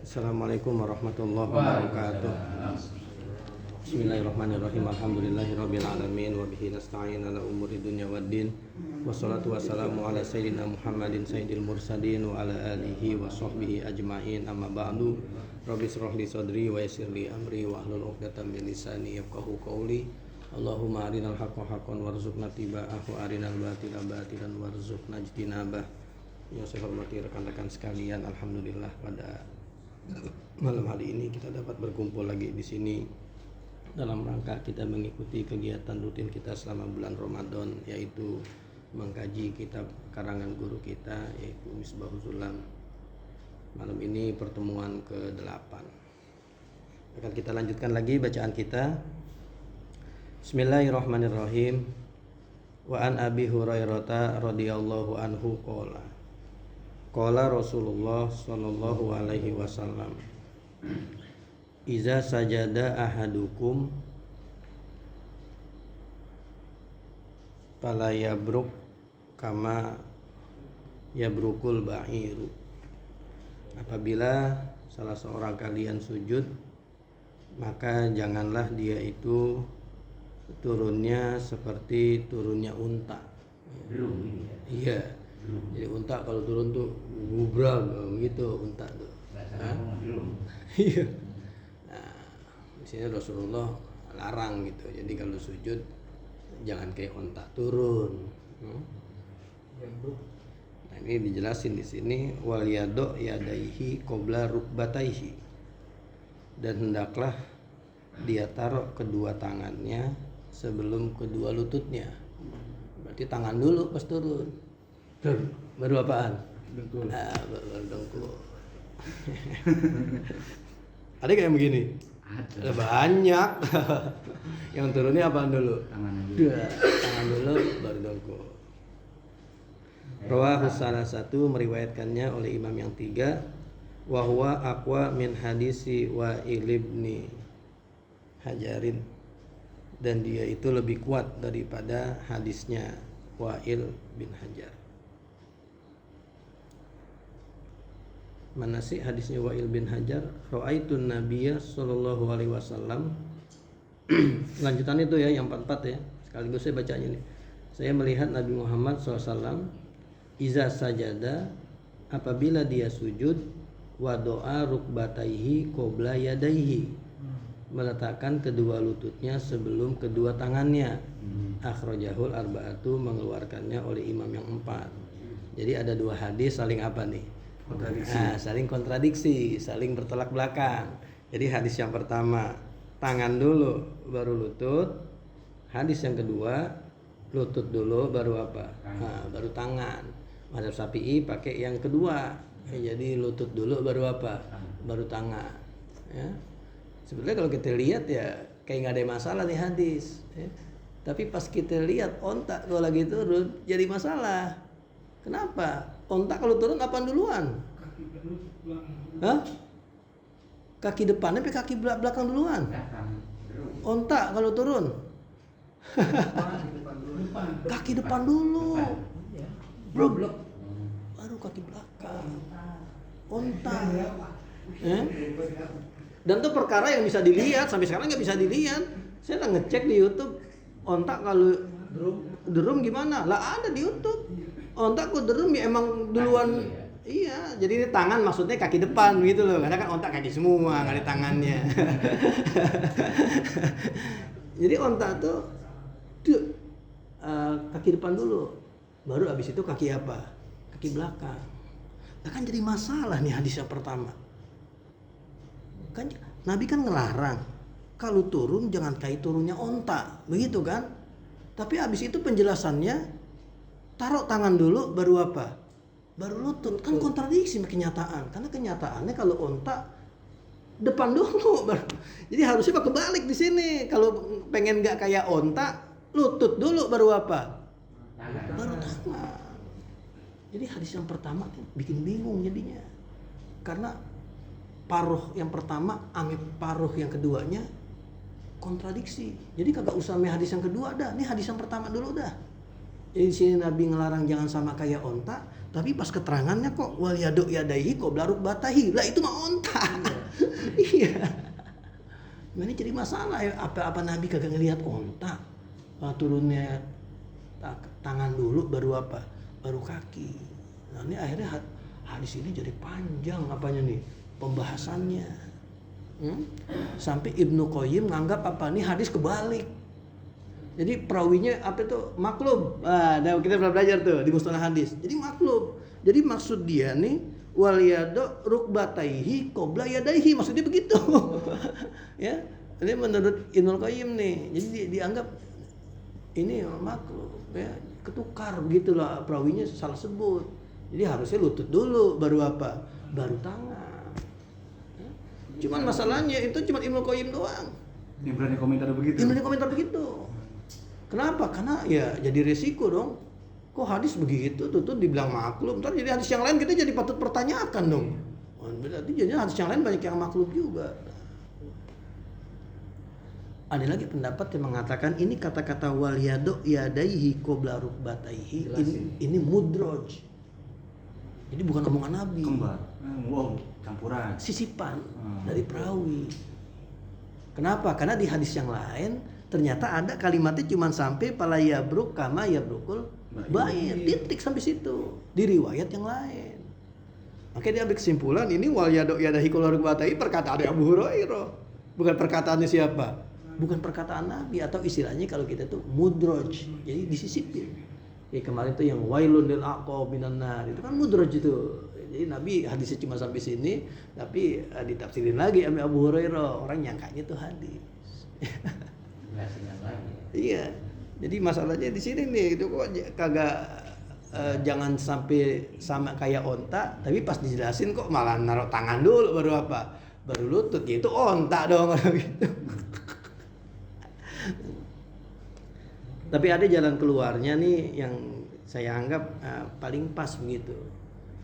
Assalamualaikum warahmatullahi wabarakatuh. Bismillahirrahmanirrahim. Alhamdulillahirabbil alamin wa bihi nasta'in ala umuri dunya waddin. Wassalatu wassalamu ala sayyidina Muhammadin sayyidil mursalin wa ala alihi wa sahbihi ajmain. Amma ba'du. Rabbi shrah li sadri wa yassir li amri wa hlul 'uqdatam min lisani yafqahu qawli. Allahumma arinal haqqa haqqan warzuqna tiba'ahu wa arinal batila batilan warzuqna ijtinabah. Yang saya hormati rekan-rekan sekalian, alhamdulillah pada malam hari ini kita dapat berkumpul lagi di sini dalam rangka kita mengikuti kegiatan rutin kita selama bulan Ramadan, yaitu mengkaji kitab karangan guru kita yaitu Misbahus Zulam. Malam ini pertemuan ke-8. Akan kita lanjutkan lagi bacaan kita. Bismillahirrahmanirrahim. Wa an Abi Hurairah radhiyallahu anhu qala qala Rasulullah sallallahu alaihi wasallam, iza sajada ahadukum fala yabruk kama yabrukul ba'iru. Apabila salah seorang kalian sujud, maka janganlah dia itu turunnya seperti turunnya unta. Iya. Jadi unta kalau turun tuh gubrang gitu unta tuh. Iya. Nah, di sini Rasulullah larang gitu. Jadi kalau sujud jangan kayak unta turun. Nah, ini dijelasin di sini wal yado yadaihi qabla rukbataihi. Dan hendaklah dia taruh kedua tangannya sebelum kedua lututnya. Berarti tangan dulu pas turun. Baru apaan? Dengkul. Nah, baru dengkul. Ada kayak begini? Ada banyak. Yang turunnya apaan dulu? Tangan dulu baru dengkul. Rawahu salah satu meriwayatkannya oleh imam yang tiga. Wa huwa aqwa min hadisi Wa'il ibni Hajarin. Dan dia itu lebih kuat daripada hadisnya Wa'il bin Hajar. Mana sih hadisnya Wa'il bin Hajar? Ra'aitun Nabiyya sallallahu alaihi wasallam. Lanjutan itu ya yang 44 ya. Sekaligus saya bacanya nih. Saya melihat Nabi Muhammad SAW iza sajada, apabila dia sujud, wa doa rukbataihi qabla yadaihi, meletakkan kedua lututnya sebelum kedua tangannya. Akhrajahul arba'atu, mengeluarkannya oleh imam yang 4. Jadi ada dua hadis saling apa nih? Saling kontradiksi, saling bertolak belakang. Jadi hadis yang pertama tangan dulu baru lutut, hadis yang kedua lutut dulu baru apa? Baru tangan. Mazhab Syafi'i pakai yang kedua, jadi lutut dulu baru apa? Baru tangan. Ya. Sebenarnya kalau kita lihat ya kayak nggak ada masalah nih hadis. Ya. Tapi pas kita lihat onta kalau lagi turun jadi masalah. Kenapa? Onta kalau turun apa duluan? Hah? Kaki depan apa kaki belakang duluan? Onta kalau turun. Kaki depan dulu. Bro, baru kaki belakang. Onta. Dan itu perkara yang bisa dilihat, sampai sekarang nggak bisa dilihat. Saya udah ngecek di YouTube, onta kalau drum gimana? Lah ada di YouTube. Ontak kok derum ya emang duluan. Iya, jadi ini tangan maksudnya kaki depan gitu loh. Karena kan ontak kaki semua, nggak ada tangannya. Jadi ontak tuh kaki depan dulu, baru abis itu kaki apa? Kaki belakang. Nah, kan jadi masalah nih hadis yang pertama. Kan Nabi kan ngelarang kalau turun jangan kayak turunnya ontak, begitu kan? Tapi abis itu penjelasannya taruh tangan dulu baru apa? Baru lutut. Kan kontradiksi sama kenyataan. Karena kenyataannya kalau onta depan dulu baru. Jadi harusnya kebalik di sini. Kalau pengen nggak kayak onta, lutut dulu baru apa? Baru tangan. Jadi hadis yang pertama bikin bingung jadinya. Karena paruh yang pertama ame paruh yang keduanya kontradiksi. Jadi kagak usah hadis yang kedua dah. Ini hadis yang pertama dulu dah. Jadi di sini Nabi ngelarang jangan sama kayak onta, Tapi pas keterangannya kok wal yadu yadaihi qabla rukbatahi. Lah itu mah onta. Iya. Ini jadi masalah ya, apa Nabi kagak ngelihat onta? Turunnya tangan dulu baru apa? Baru kaki. Nah, ini akhirnya hadis ini jadi panjang apanya nih? Pembahasannya. Sampai Ibnu Qayyim nganggap apa nih hadis kebalik. Jadi perawinya apa itu maklub. Kita pernah belajar tuh di mustalah hadis. Jadi maklub. Jadi maksud dia nih wal yadu rukbataihi qabla yadaihi, maksudnya begitu. Ya. Ini menurut Ibnu Qayyim nih. Jadi dianggap ini maklub ya, ketukar begitulah, perawinya salah sebut. Jadi harusnya lutut dulu baru apa? Baru tangan. Ya. Cuman masalahnya itu cuma Ibnu Qayyim doang. Yang berani komentar begitu. Yang berani komentar begitu. Kenapa? Karena ya jadi resiko dong. Kok hadis begitu tuh dibilang maklum, ntar jadi hadis yang lain kita jadi patut pertanyakan dong. Berarti jadi hadis yang lain banyak yang maklum juga. Ada lagi pendapat yang mengatakan ini kata-kata wal yadu yadaihi qabla rukbataihi ini mudraj. Jadi bukan omongan Nabi. Kembar. Wow, campuran. Sisipan dari perawi. Kenapa? Karena di hadis yang lain ternyata ada kalimatnya cuma sampai pala yabruk kama yabrukul bayin, titik sampai situ di riwayat yang lain. Makanya dia ambil kesimpulan ini wal yadu yadahi qabla rukbataihi perkataan Abu Hurairah, bukan perkataannya siapa? Bukan perkataan Nabi, atau istilahnya kalau kita tuh mudraj, jadi disisipin. Kemarin tuh yang wailun lil aqab minan nar, itu kan mudraj itu. Jadi Nabi hadisnya cuma sampai sini, tapi ditafsirin lagi sama Abu Hurairah, orang nyangkanya tuh hadis. Iya. Jadi masalahnya di sini nih, itu kok kagak jangan sampai sama kayak onta, tapi pas dijelasin kok malah naruh tangan dulu baru apa? Baru lutut, gitu onta dong gitu. Tapi ada jalan keluarnya nih yang saya anggap paling pas begitu.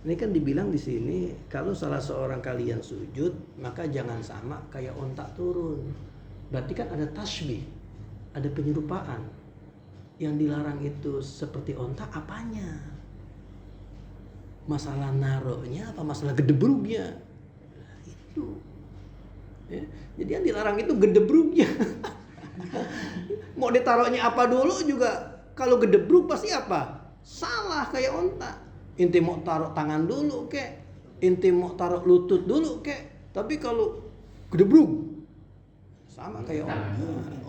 Ini kan dibilang di sini kalau salah seorang kalian sujud maka jangan sama kayak onta turun. Berarti kan ada tasbih, ada penyerupaan. Yang dilarang itu seperti onta apanya? Masalah naruhnya apa masalah gedebrugnya? Nah, itu. Ya. Jadi yang dilarang itu gedebrugnya. Mau ditaruhnya apa dulu juga kalau gedebrug pasti apa? Salah kayak onta. Inti mau taruh tangan dulu kek, inti mau taruh lutut dulu kek. Tapi kalau gedebrug sama kayak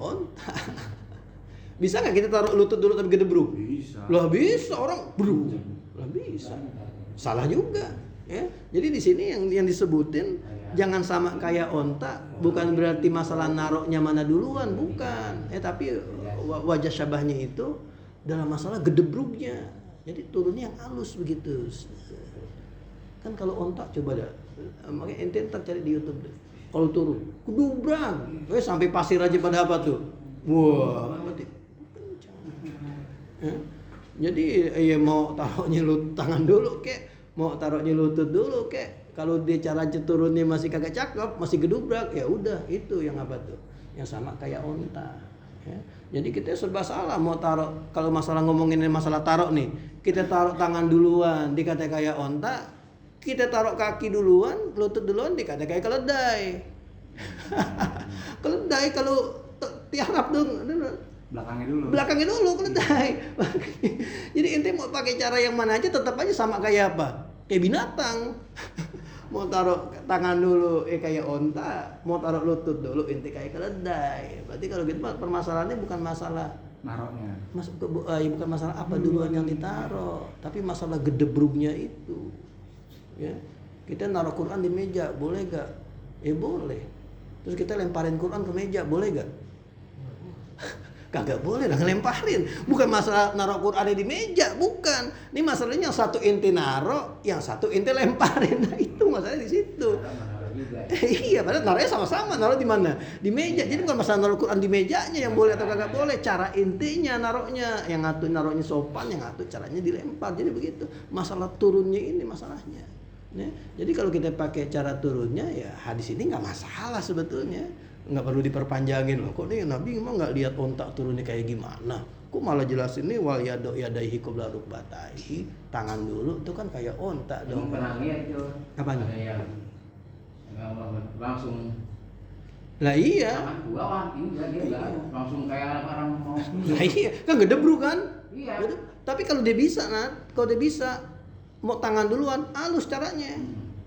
onta. Bisa nggak kita taruh lutut dulu tapi gedebrug? Bisa. Lah bisa, orang brug. Lah bisa. Salah juga, ya. Jadi di sini yang disebutin jangan sama kayak onta, bukan berarti masalah naroknya mana duluan, bukan. Tapi wajah syabahnya itu dalam masalah gedebrugnya. Jadi turunnya yang halus begitu. Kan kalau onta coba dah, makanya ente ntar cari di YouTube deh. Kalau turun, kudubrang, sampai pasir aja pada apa tuh? Wah, mati. Jadi ya mau taruhnya tangan dulu kek, mau taruhnya lutut dulu kek. Kalau dia cara turunnya masih kagak cakep, masih gedubrak, ya udah itu yang apa tuh? Yang sama kayak onta. Ya. Jadi kita serba salah mau taruh, kalau masalah ngomongin masalah taruh nih, kita taruh tangan duluan dikata kayak onta, kita taruh kaki duluan, lutut duluan dikata kayak keledai. Keledai kalau tiarap dong. Belakangnya dulu keledai. Jadi ente mau pakai cara yang mana aja tetap aja sama kayak apa? Kayak binatang. Mau taruh tangan dulu kayak onta, mau taruh lutut dulu ente kayak keledai. Berarti kalau gitu permasalahannya bukan masalah naruhnya. Bukan masalah apa duluan yang ditaruh, tapi masalah gedebrugnya itu. Ya. Kita naruh Quran di meja, boleh gak? Boleh. Terus kita lemparin Quran ke meja, boleh gak? Kagak boleh lah ngelemparin. Bukan masalah naruh Qurannya di meja, bukan. Ini masalahnya yang satu ente naruh, yang satu ente lemparin. Nah, itu masalahnya di situ. Iya, padahal naruhnya sama-sama. Naruh di mana? Di meja. Jadi bukan masalah naruh Quran di mejanya yang boleh atau kagak boleh. Cara intinya naruhnya, yang ngatur naruhnya sopan, yang ngatur caranya dilempar. Jadi begitu. Masalah turunnya ini masalahnya. Ya. Jadi kalau kita pakai cara turunnya, ya hadis ini nggak masalah sebetulnya. Nggak perlu diperpanjangin loh. Kok nih Nabi emang nggak lihat onta turunnya kayak gimana? Kok malah jelasin nih wal yadaihi qabla rukbatayhi, tangan dulu itu kan kayak onta dong. Pernah lihat itu. Apanya? Ada yang langsung Lah iya. tangan gua wah ini dia nggak langsung kayak orang mau. Lah iya, kan gedebruk kan? Iya. Tapi kalau dia bisa, kalau dia bisa mau tangan duluan, halus caranya.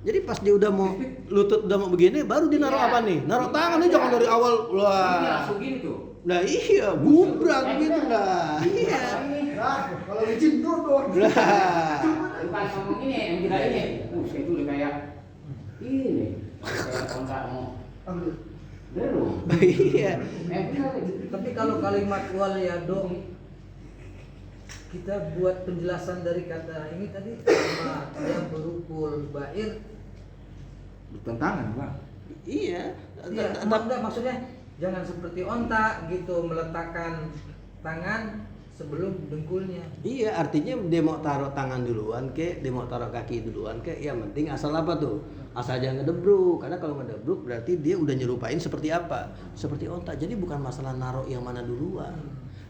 Jadi pas dia udah mau lutut udah mau begini, baru dia naruh Iya. apa nih? Naruh tangan nih, jangan dari awal. Ini Wah. langsung gini tuh. Lah iya, gubrak gitu lah. Iya. Nah, kalau licin dulu. Lah. Bukan ngomong ini, yang kita ini. Saya itu udah kayak ini. Kayak kontak mau. Beru. Iya. Benar. Tapi kalau kalimat wal yado kita buat penjelasan dari kata ini tadi sama yang berukul bair. Bertentangan, Bang. Iya. Iya, enggak maksudnya jangan seperti onta gitu meletakkan tangan sebelum dengkulnya. Iya, artinya dia mau taruh tangan duluan kek, dia mau taruh kaki duluan kek, yang penting asal apa tuh? Asal jangan ngedebruk, karena kalau ngedebruk berarti dia udah nyerupain seperti apa? Seperti onta. Jadi bukan masalah naruh yang mana duluan.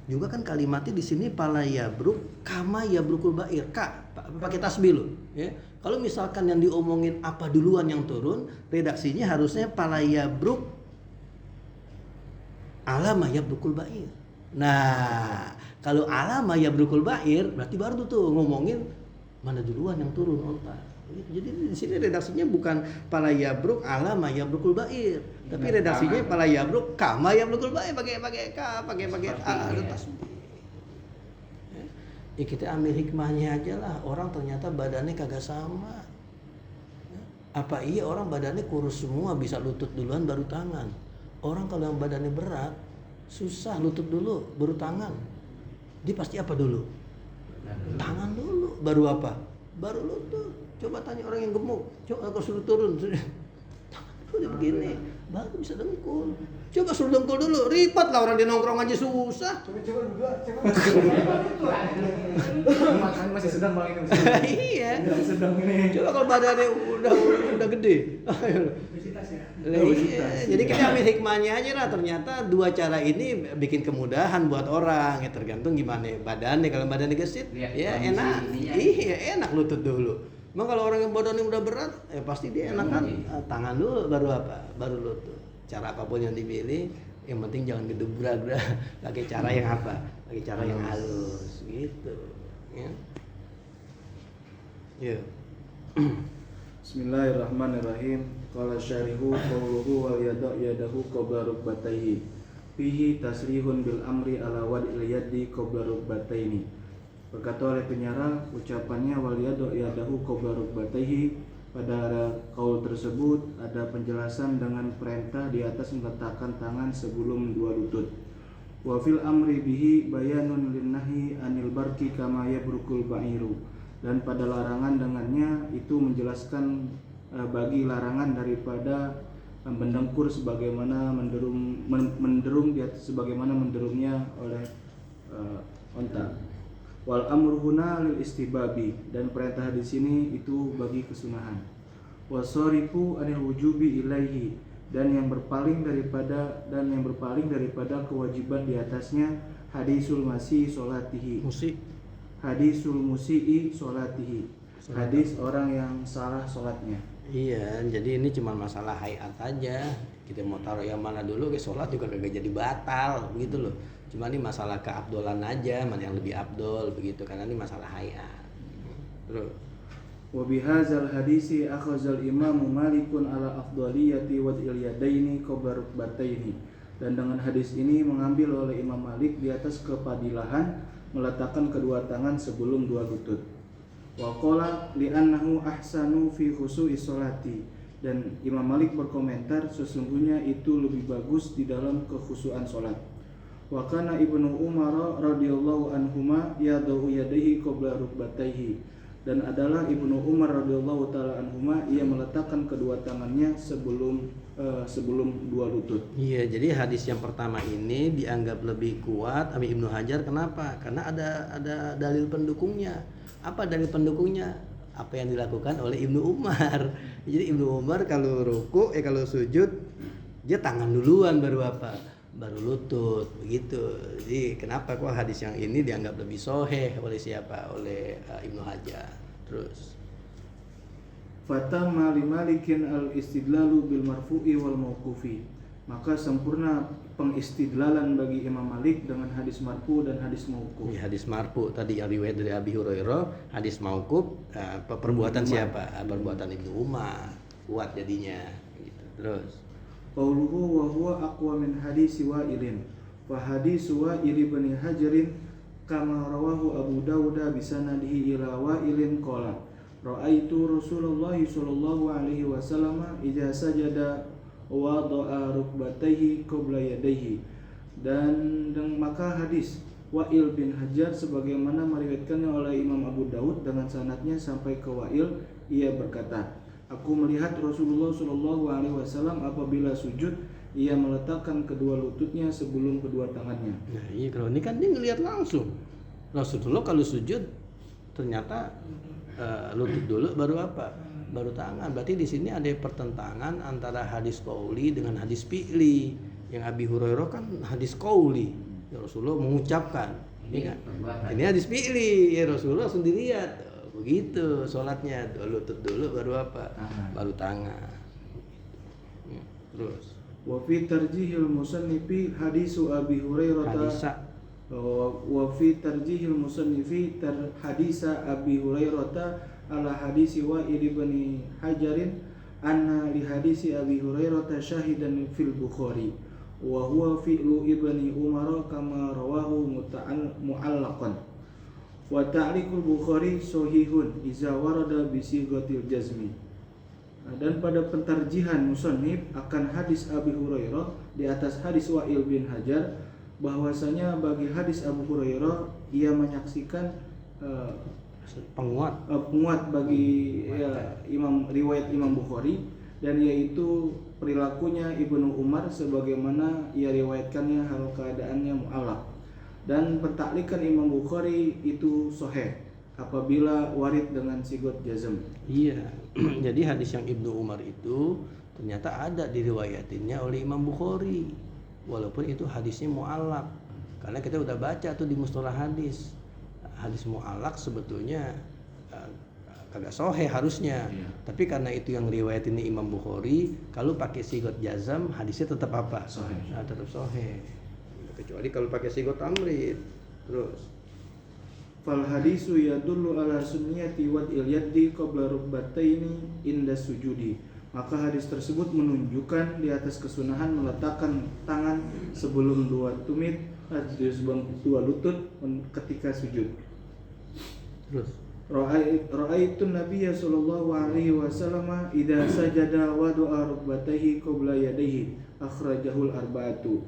Juga kan kalimatnya di sini pala yabruk kama yabrukul bair. Kak, pakai tasbih loh, ya. Kalau misalkan yang diomongin apa duluan yang turun, redaksinya harusnya pala yabruk alama yabrukul bair. Nah, kalau alama yabrukul bair berarti baru tuh ngomongin mana duluan yang turun onta. Jadi di sini redaksinya bukan pala yabruk alama yabrukul bair, tapi redaksinya pala yabruk kama yabrukul bair, pakai a ada tasbih. Ya kita ambil hikmahnya aja lah. Orang ternyata badannya kagak sama. Apa iya orang badannya kurus semua bisa lutut duluan baru tangan? Orang kalau yang badannya berat susah lutut dulu baru tangan. Dia pasti apa dulu? Tangan dulu baru apa? Baru lutut. Coba tanya orang yang gemuk, coba kalau suruh turun, tangan dulu begini, baru bisa dengkul. Coba suruh dengkul dulu, ribet lah orang dia nongkrong aja susah. Coba dulu, masih sedang Bang ini. Iya. Sedang ini. Coba kalau badannya udah gede. Iya. Jadi kita ambil hikmahnya aja lah. Ternyata dua cara ini bikin kemudahan buat orang. Ya tergantung gimana badannya. Kalau badannya gesit, ya enak. Iya, enak lutut dulu. Emang kalau orang yang badannya udah berat, pasti dia enakan tangan dulu baru apa? Baru lutut. Cara apapun yang dipilih, yang penting jangan gedebrak dah. Pakai cara yang apa? Pakai cara yang halus gitu. Ya. Ya. Bismillahirrahmanirrahim. Qala syarihu qawluhu wal yadahu qabla rukbatayhi. Fihi tasrihun bil amri ala wad'il yadi qabla rukbataini. Berkata oleh penyarah, ucapannya wal yadahu qabla rukbatayhi, pada kaul tersebut ada penjelasan dengan perintah di atas meletakkan tangan sebelum dua lutut. Wa fil amri bihi bayanun linnahi anil barki kama yabrukul ba'iru. Dan pada larangan dengannya itu menjelaskan bagi larangan daripada mendengkur sebagaimana menderung di atas sebagaimana menderungnya oleh onta. Wal amru huna lil istibabi, dan perintah di sini itu bagi kesunahan. Wasarifu anil wujubi ilaihi, dan yang berpaling daripada kewajiban di atasnya hadisul masih solatihi. Hadisul musii solatihi. Hadis orang yang salah solatnya. Iya, jadi ini cuma masalah hayat aja. Kita mau taruh yang mana dulu, ke sholat juga kagak jadi batal, begitu loh. Cuma ini masalah keabdolan aja, mana yang lebih abdol begitu, karena ini masalah hayat. Terus. Wa bihadzal hadisi akhazal Imam Malikun ala afdaliyati wad'il yadaini qabla rukbataini. Dan dengan hadis ini mengambil oleh Imam Malik di atas kepadilahan meletakkan kedua tangan sebelum dua lutut. Wa qala li'annahu ahsanu fi khusu'i sholati, dan Imam Malik berkomentar sesungguhnya itu lebih bagus di dalam kekhusyuan salat. Wa kana Ibnu Umar radhiyallahu anhuma yadau yadayhi qabla rukbatayhi, dan adalah Ibnu Umar radhiyallahu taala anhuma ia meletakkan kedua tangannya sebelum dua lutut. Iya, jadi hadis yang pertama ini dianggap lebih kuat oleh Ibnu Hajar. Kenapa? Karena ada dalil pendukungnya. Apa dalil pendukungnya? Apa yang dilakukan oleh Ibnu Umar. Jadi Ibnu Umar kalau ruku, kalau sujud, dia tangan duluan baru apa? baru lutut begitu. Jadi kenapa kok hadis yang ini dianggap lebih sahih oleh siapa? Oleh Ibnu Hajar. Terus Fatamma limalikin al-istidlalu bil marfu'i wal mauqufi. Maka sempurna pengistidlalan bagi Imam Malik dengan hadis marfu dan hadis mauquf. ini hadis marfu tadi yang riwayat dari Abi Hurairah, hadis mauquf perbuatan siapa? Perbuatan Ibnu Umar. Kuat jadinya gitu. Terus Qauluhu wa huwa aqwa min hadisi Wa'ilin. Fa hadisu Wa'il bin Hajarin kama rawahu Abu Dawud bi sanadihi ila Wa'ilin qala ra'aitu Rasulullah sallallahu alaihi wasallam idza sajada wada'a rukbatayhi qabla yadayhi. Dan maka hadis Wa'il bin Hajar sebagaimana meriwayatkannya oleh Imam Abu Dawud dengan sanadnya sampai ke Wa'il, ia berkata, aku melihat Rasulullah Shallallahu Alaihi Wasallam apabila sujud, ia meletakkan kedua lututnya sebelum kedua tangannya. nah iya, kalau ini kan dia ngelihat langsung. Rasulullah kalau sujud ternyata lutut dulu baru apa? Baru tangan. Berarti di sini ada pertentangan antara hadis qauli dengan hadis fi'li. Yang Abi Hurairah kan hadis qauli. Ya Rasulullah mengucapkan. Ini kan? Ini hadis fi'li. Ya Rasulullah langsung dilihat. Begitu sholatnya, lutut dulu baru apa? Baru tangan. Terus Wa fi tarjihil musannifi hadisu Abi Hurairah. Wa fi tarjihil musannifi hadisa Abi Hurairah ala hadisi Wa'il bin Hajarin anna li hadisi Abi Hurairah syahidan fil Bukhari wa huwa fi'lu ibni Umar kama rawahu mu'allaqan. Wa ta'liqul Bukhari sahihun iza warada bi sighatil jazmi. Dan pada pentarjihan musannif akan hadis Abi Hurairah di atas hadis Wa'il bin Hajar, bahwasanya bagi hadis Abu Hurairah ia menyaksikan penguat bagi riwayat Imam Bukhari, dan yaitu perilakunya Ibnu Umar sebagaimana ia riwayatkannya hal keadaannya mu'allaq. Dan pentaklikan Imam Bukhari itu sahih apabila warid dengan sigot jazm. iya. Jadi hadis yang Ibnu Umar itu ternyata ada diriwayatinnya oleh Imam Bukhari, walaupun itu hadisnya mu'allaq. Karena kita udah baca tuh di mustalah hadis mu'allaq sebetulnya kagak sahih harusnya. Tapi karena itu yang riwayatin Imam Bukhari, kalau pakai sigot jazam hadisnya tetap apa? Sahih. Tetap sahih. Kecuali kalau pakai sigot tamrid. Terus Fal hadisu yadullu ala sunniyati wad'il yaddi qabla rukbataini inda sujudi. Maka hadis tersebut menunjukkan di atas kesunahan meletakkan tangan sebelum dua tumit, sebelum dua lutut ketika sujud. terus Ra'aitu Nabiyya sallallahu alaihi wasallam idza sajada wada'a rukbatayhi qabla yadayhi, akhrajahul arba'atu.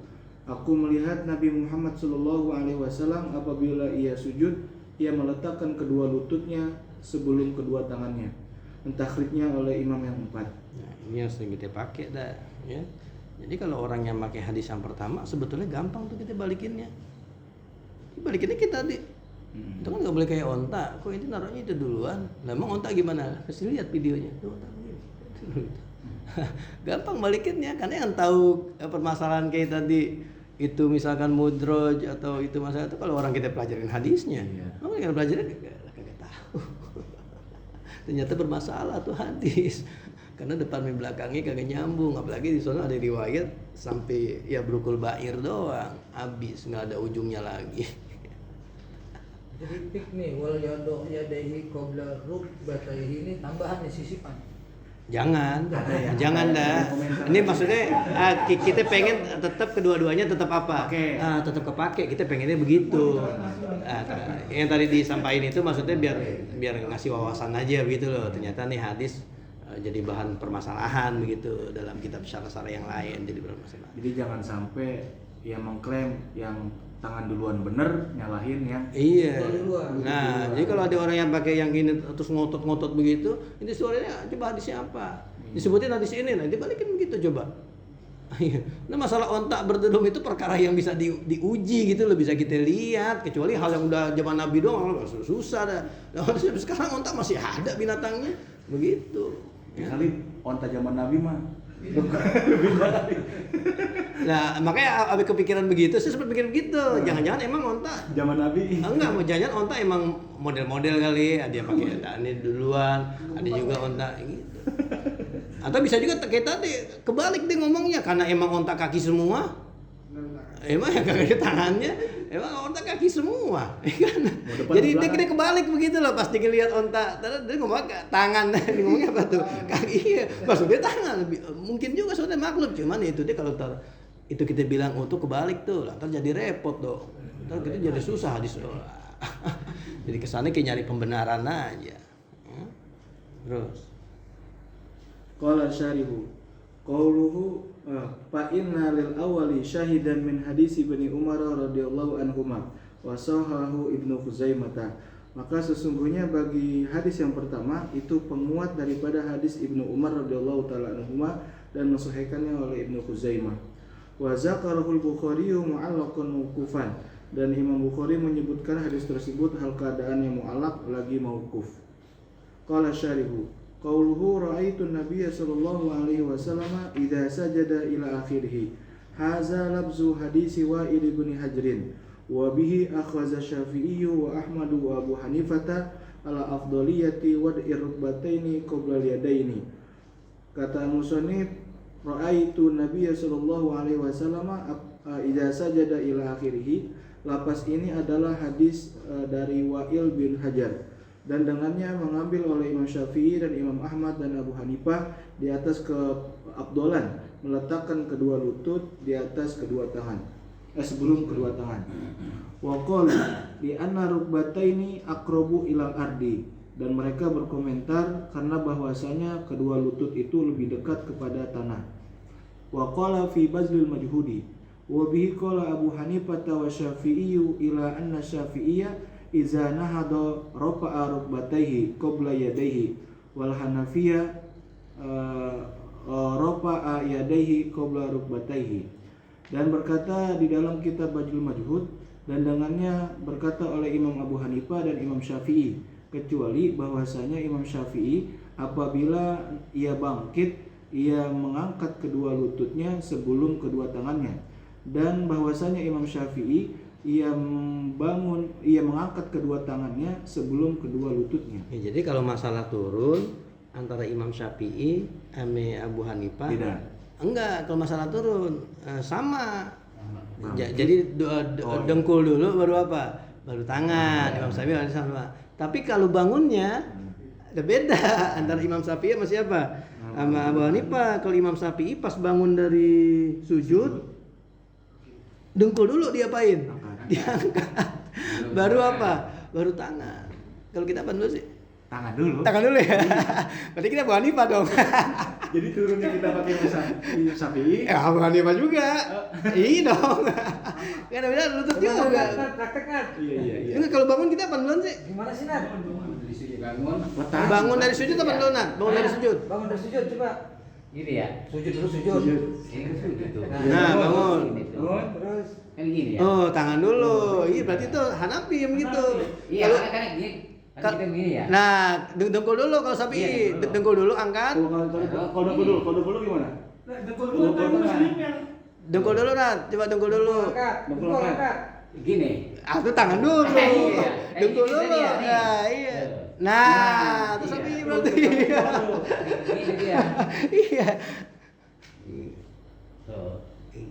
Aku melihat Nabi Muhammad sallallahu alaihi wasallam apabila ia sujud, ia meletakkan kedua lututnya sebelum kedua tangannya. Mentakhrijnya oleh imam yang empat. nah, ini yang sering kita pakai dah ya. Jadi kalau orang yang pakai hadis yang pertama sebetulnya gampang tuh kita balikinnya. Balikinnya kita itu kan nggak boleh kayak onta. Kok ini naruhnya itu duluan? Lah emang onta gimana? Kasih lihat videonya. Tuh onta begini. Gampang balikinnya, karena yang tahu permasalahan kayak tadi itu misalkan mudroj atau itu masalah itu kalau orang kita pelajarin hadisnya. Orang kita pelajarin kagak tahu. Ternyata bermasalah tuh hadis. Karena depan dan belakangnya kagak nyambung, apalagi di sana ada riwayat sampai ya brukul ba'ir doang, habis nggak ada ujungnya lagi. Jadi pik nih wal yadahi qabla rukbatayhi ini tambahan nih sisipan. Jangan dah. Ini maksudnya kita pengen tetap kedua-duanya tetap apa? Tetap kepake. Kita pengennya begitu. Yang tadi disampaikan itu maksudnya biar ngasih wawasan aja begitu loh. Ternyata nih hadis jadi bahan permasalahan begitu dalam kitab syarah-syarah yang lain, jadi bermasalah. Jadi jangan sampai yang mengklaim yang tangan duluan bener nyalahin yang Iya. Nah, jadi kalau ada orang yang pakai yang gini terus ngotot-ngotot begitu, ini suaranya coba hadisnya apa? Disebutin hadis ini, nah dibalikin begitu coba. Nah, masalah ontak berdedum itu perkara yang bisa diuji gitu loh, bisa kita lihat. Kecuali hal yang udah zaman Nabi doang susah dah. Nah, sekarang ontak masih ada binatangnya, begitu. kali onta zaman Nabi mah Nah, makanya Abi kepikiran begitu, saya sempat pikir begitu. Jangan-jangan emang onta Zaman Nabi. enggak, mau jangan onta emang model-model kali, ada yang pakai ini duluan, ada juga onta gitu. Atau bisa juga kayak tadi kebalik dia ngomongnya, karena emang onta kaki semua. Emang yang kagak ada tangannya, emang onta kaki semua, ya kan? Jadi dia kebalik begitu loh, pasti ngelihat onta, terus dia ngomong tangan, dia ngomongnya apa tuh? Kaki, maksudnya tangan. Mungkin juga sebenarnya maklum, cuman itu dia kalau itu kita bilang tuh kebalik tuh, ntar jadi repot dong, ntar kita jadi susah hadis. Jadi kesannya kayak nyari pembenaran aja. Terus Qala syarihu qauluhu fa inna lil awwali syahidan min hadis Ibnu Umar radhiyallahu anhuma wa sahahu Ibnu Khuzaimah. Maka sesungguhnya bagi hadis yang pertama itu penguat daripada hadis Ibnu Umar radhiyallahu taala anhuma dan mensahihkannya oleh Ibnu Khuzaimah. Wa zakarahul Bukhari mu'allaqan mauqufan, dan Imam Bukhari menyebutkan hadis tersebut hal keadaannya mu'allaq lagi mauquf. Qala syarihu qauluhu ra'aitu an-nabiy sallallahu alaihi wasallam idza sajada ila akhirih. Hadza labzu hadis Wa'il bin Hajrin wa bihi akhadha Syafi'i wa Ahmad wa Abu Hanifah ala afdaliyati wad'i rukbataini qabla al-yadaini. Kata musannif ra'aitu an-nabiy sallallahu alaihi wasallam idza sajada ila akhirih. Lapas ini adalah hadis dari Wa'il bin Hajar, dan dengannya mengambil oleh Imam Syafi'i dan Imam Ahmad dan Abu Hanifah di atas keabdolan meletakkan kedua lutut di atas kedua tangan, sebelum kedua tangan. Wa qala li anna rukbataini aqrabu ilal ardi, dan mereka berkomentar karena bahwasanya kedua lutut itu lebih dekat kepada tanah. Wa qala fi bazlil majhudi wa bihi qala Abu Hanifah wa Syafi'i ila anna Syafi'iyya iza nahada rafa'a rukbatayhi qabla yadayhi wal Hanafiyah rafa'a yadayhi qabla rukbatayhi. Dan berkata di dalam kitab Bajul Majhud, dan dengannya berkata oleh Imam Abu Hanifah dan Imam Syafi'i, kecuali bahwasanya Imam Syafi'i apabila ia bangkit ia mengangkat kedua lututnya sebelum kedua tangannya, dan bahwasanya Imam Syafi'i ia mengangkat kedua tangannya sebelum kedua lututnya. ya, jadi kalau masalah turun antara Imam Syafi'i sama Abu Hanifah Beda. Enggak, kalau masalah turun sama. Jadi dengkul dulu baru apa? Baru tangan. Imam Syafi'i sama. Tapi kalau bangunnya ada beda antara Imam Syafi'i sama siapa? Sama Abu Hanifah. Kalau Imam Syafi'i pas bangun dari sujud, dengkul dulu diapain? Diangkat. Baru apa? Baru tangan. Kalau kita apa dulu sih? Tangan dulu. Tangan dulu ya. Berarti kita Abu Hanifah dong. Jadi turunnya kita pakai Syafi'i. Ya Abu Hanifah juga. Iya dong. Kan ada lutut juga. Praktekkan. Iya. Ini kalau bangun kita apa duluan sih? Gimana sih, Nat? Dari sini bangun. Bangun dari sujud apa duluan? Nat? Bangun dari sujud. Bangun dari sujud coba. Gini ya. Sujud dulu, sujud. Ini kan sujud tuh. Nah, bangun. Terus Kan gini ya. Oh, tangan dulu. Iya, berarti itu Hanafi yang begitu. Iya, Kalau kan gini. Kan kita begini ya. nah, dengkul dulu kalau Syafi'i. Iya, Dengkul dulu angkat. Kalau dulu gimana? Dengkul dulu kan muslimnya. Dengkul dulu, Nat. Coba dengkul dulu. angkat, Dengkul dengkul angkat. angkat. Gini. Ah, itu tangan dulu. Iya. Dengkul Kayak dulu. gini tadi ya, Nah, nih. iya. Nah, itu Iya. Syafi'i berarti. Ini dia. Iya. Tuh.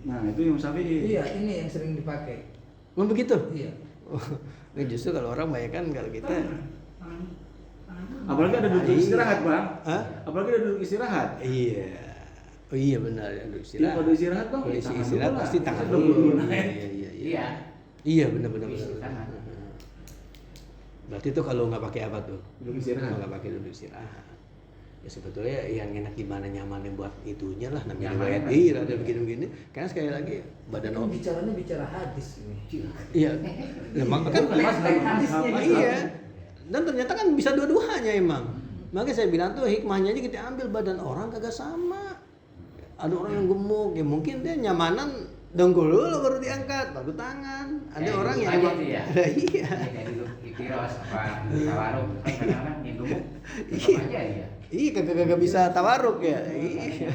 Nah, itu Imam Syafi'i. Iya, ini yang sering dipakai. Mau begitu? Iya. Oh, justru kalau orang banyak kan kalau kita Apalagi ada duduk Iya. istirahat, Bang. Hah? Apalagi ada duduk istirahat. Iya. Oh iya benar ya, Iya, istirahat. kalau istirahat Bang, Kalau tangan istirahat dulu lah. pasti tangan Duduk dulu. dulu. Iya. Iya. Iya benar benar. Bisa benar. tangan. Berarti itu kalau nggak pakai apa tuh? Duduk istirahat. Kalau nggak pakai duduk istirahat. Ya sebetulnya yang enak gimana nyamannya buat itunya lah namanya Nyaman riwayat lah. iya ada begini-begini. Karena sekali lagi badan om. Bicaranya bicara hadis ini. Iya. Nah, kan iya. Dan ternyata kan bisa dua-duanya emang. Makanya saya bilang tuh hikmahnya aja kita ambil badan orang kagak sama. Ada orang yang gemuk, ya mungkin dia nyamanan dengkul dulu baru diangkat, baru tangan. Ada Kayak orang duduk yang aja emang tuh ya. iya. Kayak duduk di kios apa di warung kan kadang-kadang yang gemuk Iya. tetap aja ya. Iya kagak bisa tawaruk ya. Iya.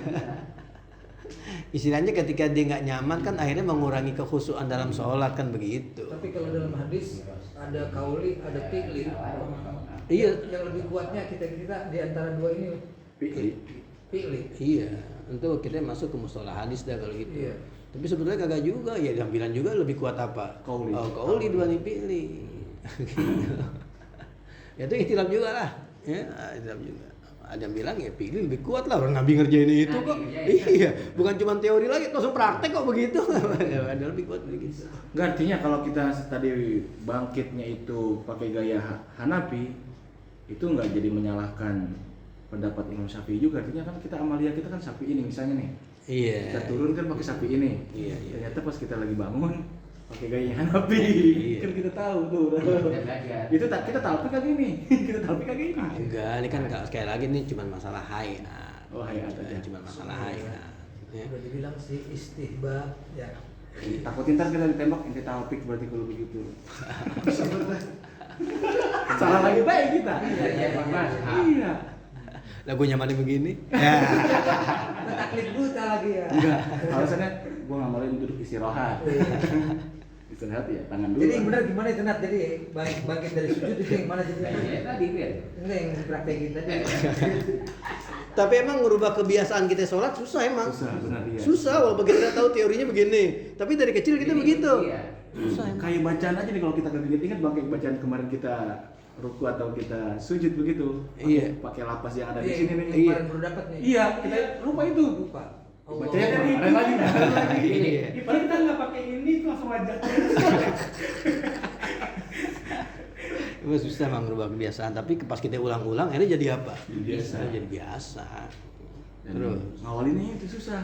Istilahnya ketika dia nggak nyaman kan akhirnya mengurangi kekhusyuan dalam sholat kan begitu. Tapi kalau dalam hadis ada kauli, ada fi'li. Iya. Yang lebih kuatnya kita di antara dua ini fi'li. Iya, untuk kita masuk ke mustalah hadis dah kalau gitu. Iya. Tapi sebetulnya kagak juga, ya tampilan juga lebih kuat apa? Qauli. Oh, qauli dua pilih. Gitu. Ya itu ikhtilaf juga lah. Ya, ikhtilaf juga. Ada yang bilang ya pilih lebih kuat lah, orang Nabi ngerjain itu kok. Iya, bukan cuma teori lagi, langsung praktek kok begitu. Ada lebih kuat begitu. Nggak, artinya kalau kita tadi bangkitnya itu pakai gaya Hanafi, itu nggak jadi menyalahkan pendapat Imam Syafi'i juga. Artinya kan kita amalia kita kan Syafi'i ini misalnya nih. Iya. Kita turun kan pakai Syafi'i ini. Iya, iya. Ternyata pas kita lagi bangun pakai gaya Hanafi. Iya. Kan kita tahu tuh. Itu kita talpik kagak ini. Kita talpik kagak ini. Enggak, ini kan sekali lagi ini cuma masalah hayat. Oh, hayat aja. Cuma masalah hayat. Ya. Udah dibilang si istihbab ya. Takutin ntar kita ditembak ente talpik berarti kalau begitu. Salah lagi baik kita. Iya, Mas. Iya. Lagunya mana begini? Ya. Kita taklid buta lagi ya. Enggak, alasannya gua ngamalin duduk istirahat. Istirahat ya, tangan dulu. Jadi yang benar gimana itu Nat? Jadi bangkit dari sujud itu yang mana jadi? Ya tadi kan. Enggak yang dipraktekin tadi. Tapi emang merubah kebiasaan kita sholat susah emang. Susah, benar iya. Susah, walaupun kita tahu teorinya begini. Tapi dari kecil kita begitu. Iya. Susah emang. Kayak bacaan aja nih kalau kita ingat bangkit bacaan kemarin kita ruku atau kita sujud begitu. Iya. Pakai lapas yang ada di Iya, sini nih. yang Iya. kemarin baru dapat nih. Iya, kita lupa itu. Lupa. Bacanya kan kemarin lagi. Iya. Padahal kita nggak pakai ini itu langsung aja. Emang susah emang merubah kebiasaan. Tapi pas kita ulang-ulang, akhirnya jadi apa? Jadi biasa. Jadi biasa. Dan Terus. ngawalinnya itu susah.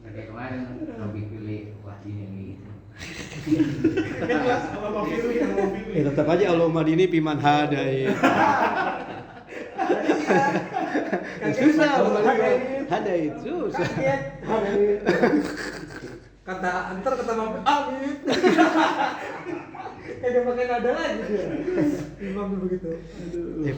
Nah, kayak kemarin Robi pilih wah ini gitu. Kalau mau pilih, kalau mau pilih. Ya tetap aja Allahumma dini piman hadai. Susah hadai susah. Kata antar kata Mami amin. Kagak pakai nada lagi dia. Imam begitu.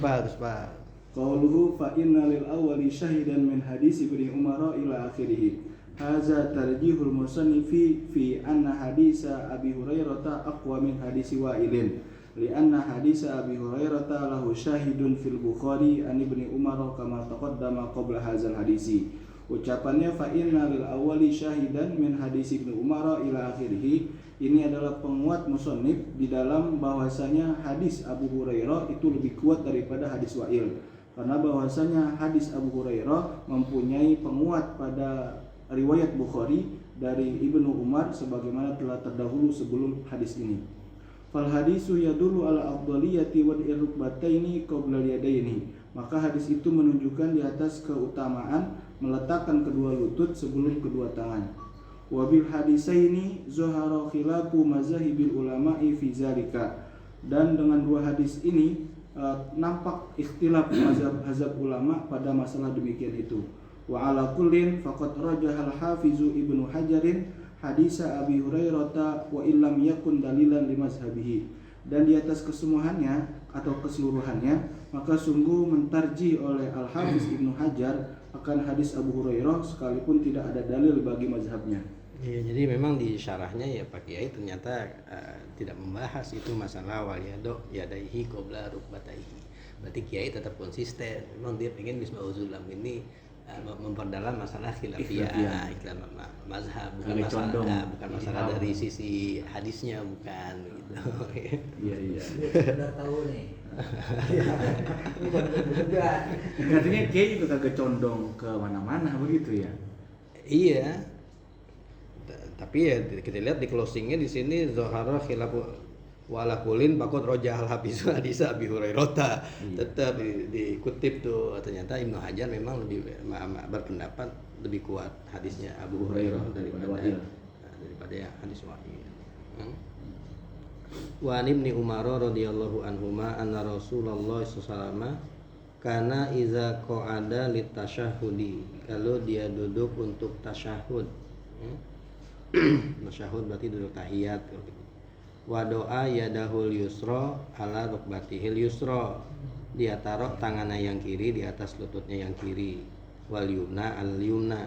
Pak, terus Pak. Qauluhu fa inna lil awwali syahidan min hadis Ibnu Umar ila akhirih. Hadza tarjihul musannifi fi anna hadisa Abi Hurairah aqwa min hadisi Wa'ilin. Lianna hadisa Abi Hurairah lahu syahidun fil Bukhari an Ibnu Umar kama taqaddama qabla hadzal hadisi. Ucapannya fa inna lil awwali syahidan min hadis Ibnu Umar ila akhirih ini adalah penguat musannif di dalam bahwasanya hadis Abu Hurairah itu lebih kuat daripada hadis Wa'il. Karena bahwasanya hadis Abu Hurairah mempunyai penguat pada riwayat Bukhari dari Ibnu Umar sebagaimana telah terdahulu sebelum hadis ini. Fal hadisu yadullu ala afdaliyati wal irubataini qabla yadaini. Maka hadis itu menunjukkan di atas keutamaan meletakkan kedua lutut sebelum kedua tangan. Wabil hadisaini zuhara khilafu mazahibil ulama'i fi zalika. Dan dengan dua hadis ini nampak ikhtilaf mazhab ulama pada masalah demikian itu. Wa ala kullin faqad rajahal hafizu Ibnu Hajarin hadisa Abi Hurairah wa illam yakun dalilan li mazhabihi. Dan di atas kesemuanya atau keseluruhannya maka sungguh mentarjih oleh Al-Hafiz Ibnu Hajar akan hadis Abu Hurairah sekalipun tidak ada dalil bagi mazhabnya. Iya, jadi memang di syarahnya ya Pak Kiai ternyata tidak membahas itu masalah wal yadaihi qabla rukbataihi. Berarti Kiai tetap konsisten. Memang dia ingin Misbahul Zulam ini memperdalam masalah khilafiyah, ikhtilaf mazhab, bukan masalah dari sisi hadisnya, bukan gitu. Iya. Udah tahu nih. Artinya Kiai itu kagak condong ke mana-mana begitu ya. Iya. Tapi ya kita lihat di closingnya di sini Zohara khilafu wala kulin bakot roja al hafiz hadis Abi Hurairah tetap dikutip tuh ternyata Ibnu Hajar memang lebih berpendapat lebih kuat hadisnya Abu Hurairah daripada hadis Wa'il. Wa Ibnu Umar radhiyallahu anhuma anna Rasulullah sallallahu alaihi wasallam kana iza qa'ada litasyahudi, kalau dia duduk untuk tasyahud. Tasyahud berarti duduk tahiyat. Wa doa yadahul yusra ala rukbatihil yusra, dia taruh tangannya yang kiri di atas lututnya yang kiri. Wal yumna al yumna,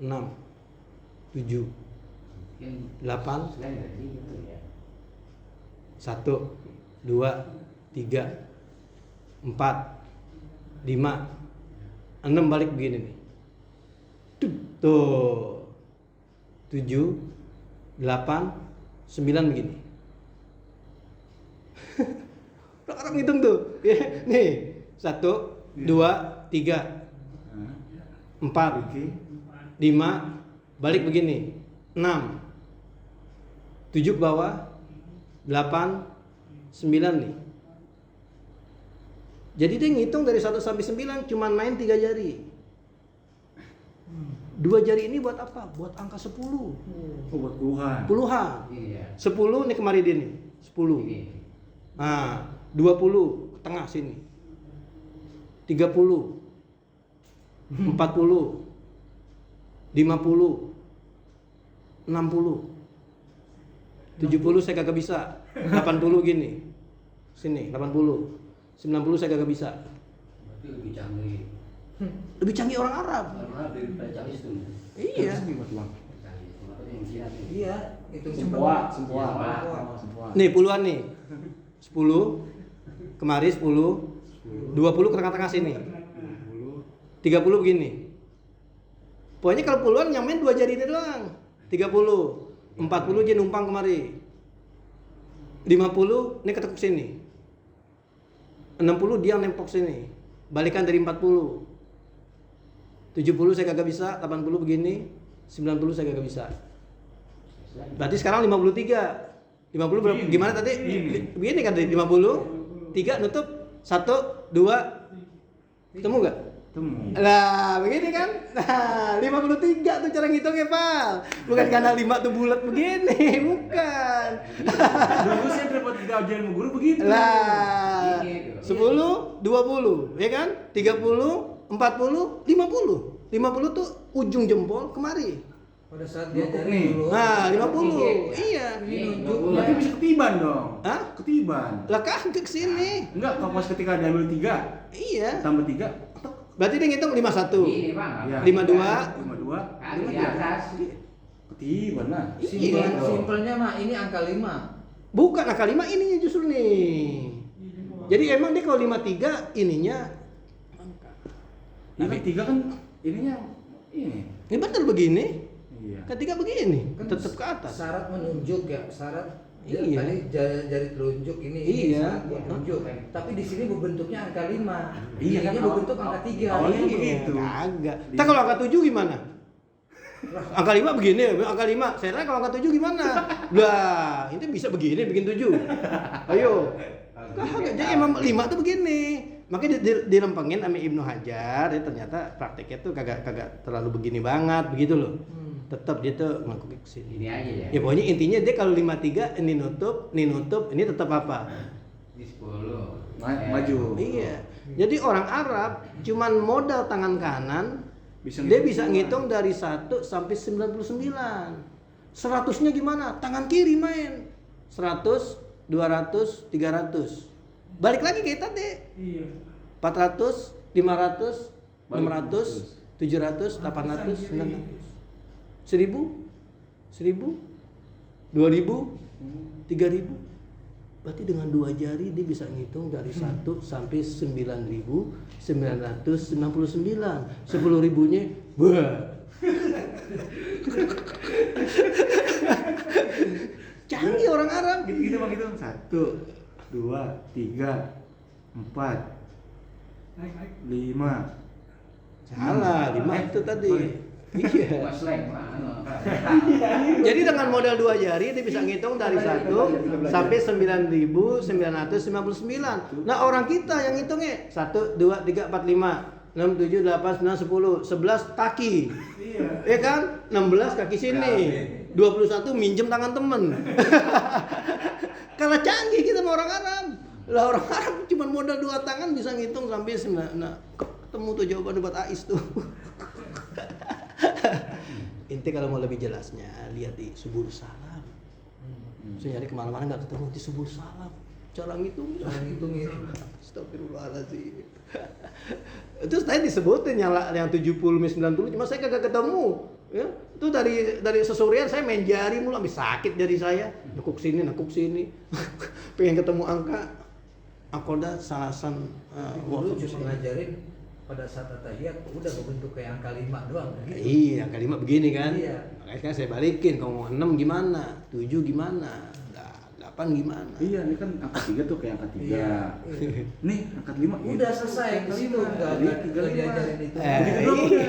6, 7, Yang 8, selain dari gitu ya. 1, 2, 3, 4, 5, 6 balik begini nih. Tuh. 7, 8, 9 begini. Orang hitung tuh. Ya, nih. 1, 2, 3, 4, Oke. 5, balik begini. 6, 7 ke bawah, 8, 9 nih. Jadi dia ngitung dari 1 sampai 9 cuma main 3 jari. 2 jari ini buat apa? Buat angka 10. Oh, buat puluhan. Puluhan. Ini ya. 10 nih kemari dia nih. 10. Ini. Nah, 20 ke tengah sini. 30. 40. 50. 60. 70 saya kagak bisa. 80 gini. Sini, 80. 90 saya kagak bisa. Berarti lebih canggih. Lebih canggih orang Arab. Karena dari Chinese tuh. Iya. Gimana tuh, Bang? Iya, itu Sempoa. Sempoa. Sempoa. Nih puluhan nih. 10 kemari 10 20 ke tengah-tengah sini. 30 begini. Pokoknya kalau puluhan yang main 2 jari ini doang. 30, 40 dia numpang kemari. 50 ini ketekuk sini. 60 dia nempok sini. Balikan dari 40. 70 saya kagak bisa, 80 begini, 90 saya kagak bisa. Berarti sekarang 53. 50 berapa? Gimana tadi? Begini kan tadi 50. 3 nutup 1 2. Ketemu enggak? Temu. Lah, begini kan? Nah, 53 tuh cara ngitungnya, Pal. Bukan karena 5 tuh bulat begini, bukan. Dulu saya dapat ajaran guru begitu. Lah, 10, 20, ya kan? 30, 40, 50. 50 tuh ujung jempol kemari. pada saat Nukuk diajarin nih. dulu. Nah, 50. Iya. Ini nunjuk. Berarti bisa ketiban dong. Hah? Ketiban. Lah kagak kesini. Enggak, kalau pas ketika diambil 3, Iya. tambah 3, Berarti dia ngitung 51. Ini bang. Iya. 52. 52, Kali di atas. ketiban lah. Simpel, Iya. simpelnya mah ini angka 5. Bukan angka 5 ininya justru nih. Jadi emang dia kalau 53 ininya Ini kan 3 kan ininya ini. ini bener begini. Iya. Ketiga begini, Kan tetap ke atas. Syarat menunjuk ya, syarat dia Iya. tadi jari telunjuk ini Iya. syarat menunjuk. Tapi di sini berbentuknya angka 5. Iya kan, Ininya berbentuk angka 3. awalnya Iya, begitu. Kagak. Kita kalau angka 7 gimana? Angka 5 begini, angka 5. Saya tanya kalau angka 7 gimana? Lah, itu bisa begini bikin 7. Ayo. Kagak. Jadi emang 5 tuh begini. Makanya dirempengin sama Ibnu Hajar, ya ternyata prakteknya tuh kagak terlalu begini banget begitu loh. Tetap dia tuh ngangkuk ke sini. Ini aja ya. Ya pokoknya intinya dia kalau 53 ini nutup, ini tetap apa? Di 10. Maju. Iya. Jadi orang Arab cuman modal tangan kanan Bisa dia ngitung bisa semua. ngitung dari 1 sampai 99. 100-nya gimana? Tangan kiri main. 100, 200, 300. Balik lagi kayak tadi. Iya. 400, 500, Balik 600, 700, 800, 900. 1000, 1000, 2000, 3000. Berarti dengan 2 jari dia bisa ngitung dari 1 sampai 9.999. 10.000-nya, wah. Canggih orang Arab. Gitu Bang, gitu. 1, 2, 3, 4, Naik. 5. Salah, 5 itu tadi. Iya. Mas Leng lah. Jadi dengan modal 2 jari dia bisa ngitung dari 1 sampai 9.999. Nah, orang kita yang ngitungnya 1 2 3 4 5 6 7 8 9 10 11 kaki. Iya. Ya kan? 16 kaki sini. 21 minjem tangan temen. Kalah canggih kita sama orang Arab. Lah orang Arab cuma modal 2 tangan bisa ngitung sampai 9. Nah, ketemu tuh jawaban debat Ais tuh. Inti kalau mau lebih jelasnya lihat di Subul Salam. Saya nyari kemana-mana nggak ketemu di Subul Salam. Cara ngitung. Astagfirullahaladzim. Terus tadi disebutin yang 70 90 cuma saya kagak ketemu. Ya, itu dari sesorian saya main jari mulu sampai sakit jari saya. Nekuk sini. Pengen ketemu angka. Akoda salasan Dulu cuma ngajarin pada saat tahiyat udah berbentuk kayak angka 5 doang gitu. Iya, angka 5 begini kan. Iya. Makanya kan saya balikin, kalau mau 6 gimana? 7 gimana? 8 gimana? Iya, ini kan angka 3 tuh kayak angka 3. Iya. Nih, angka 5. Udah selesai di situ enggak diajarin itu. Begitu doang udah.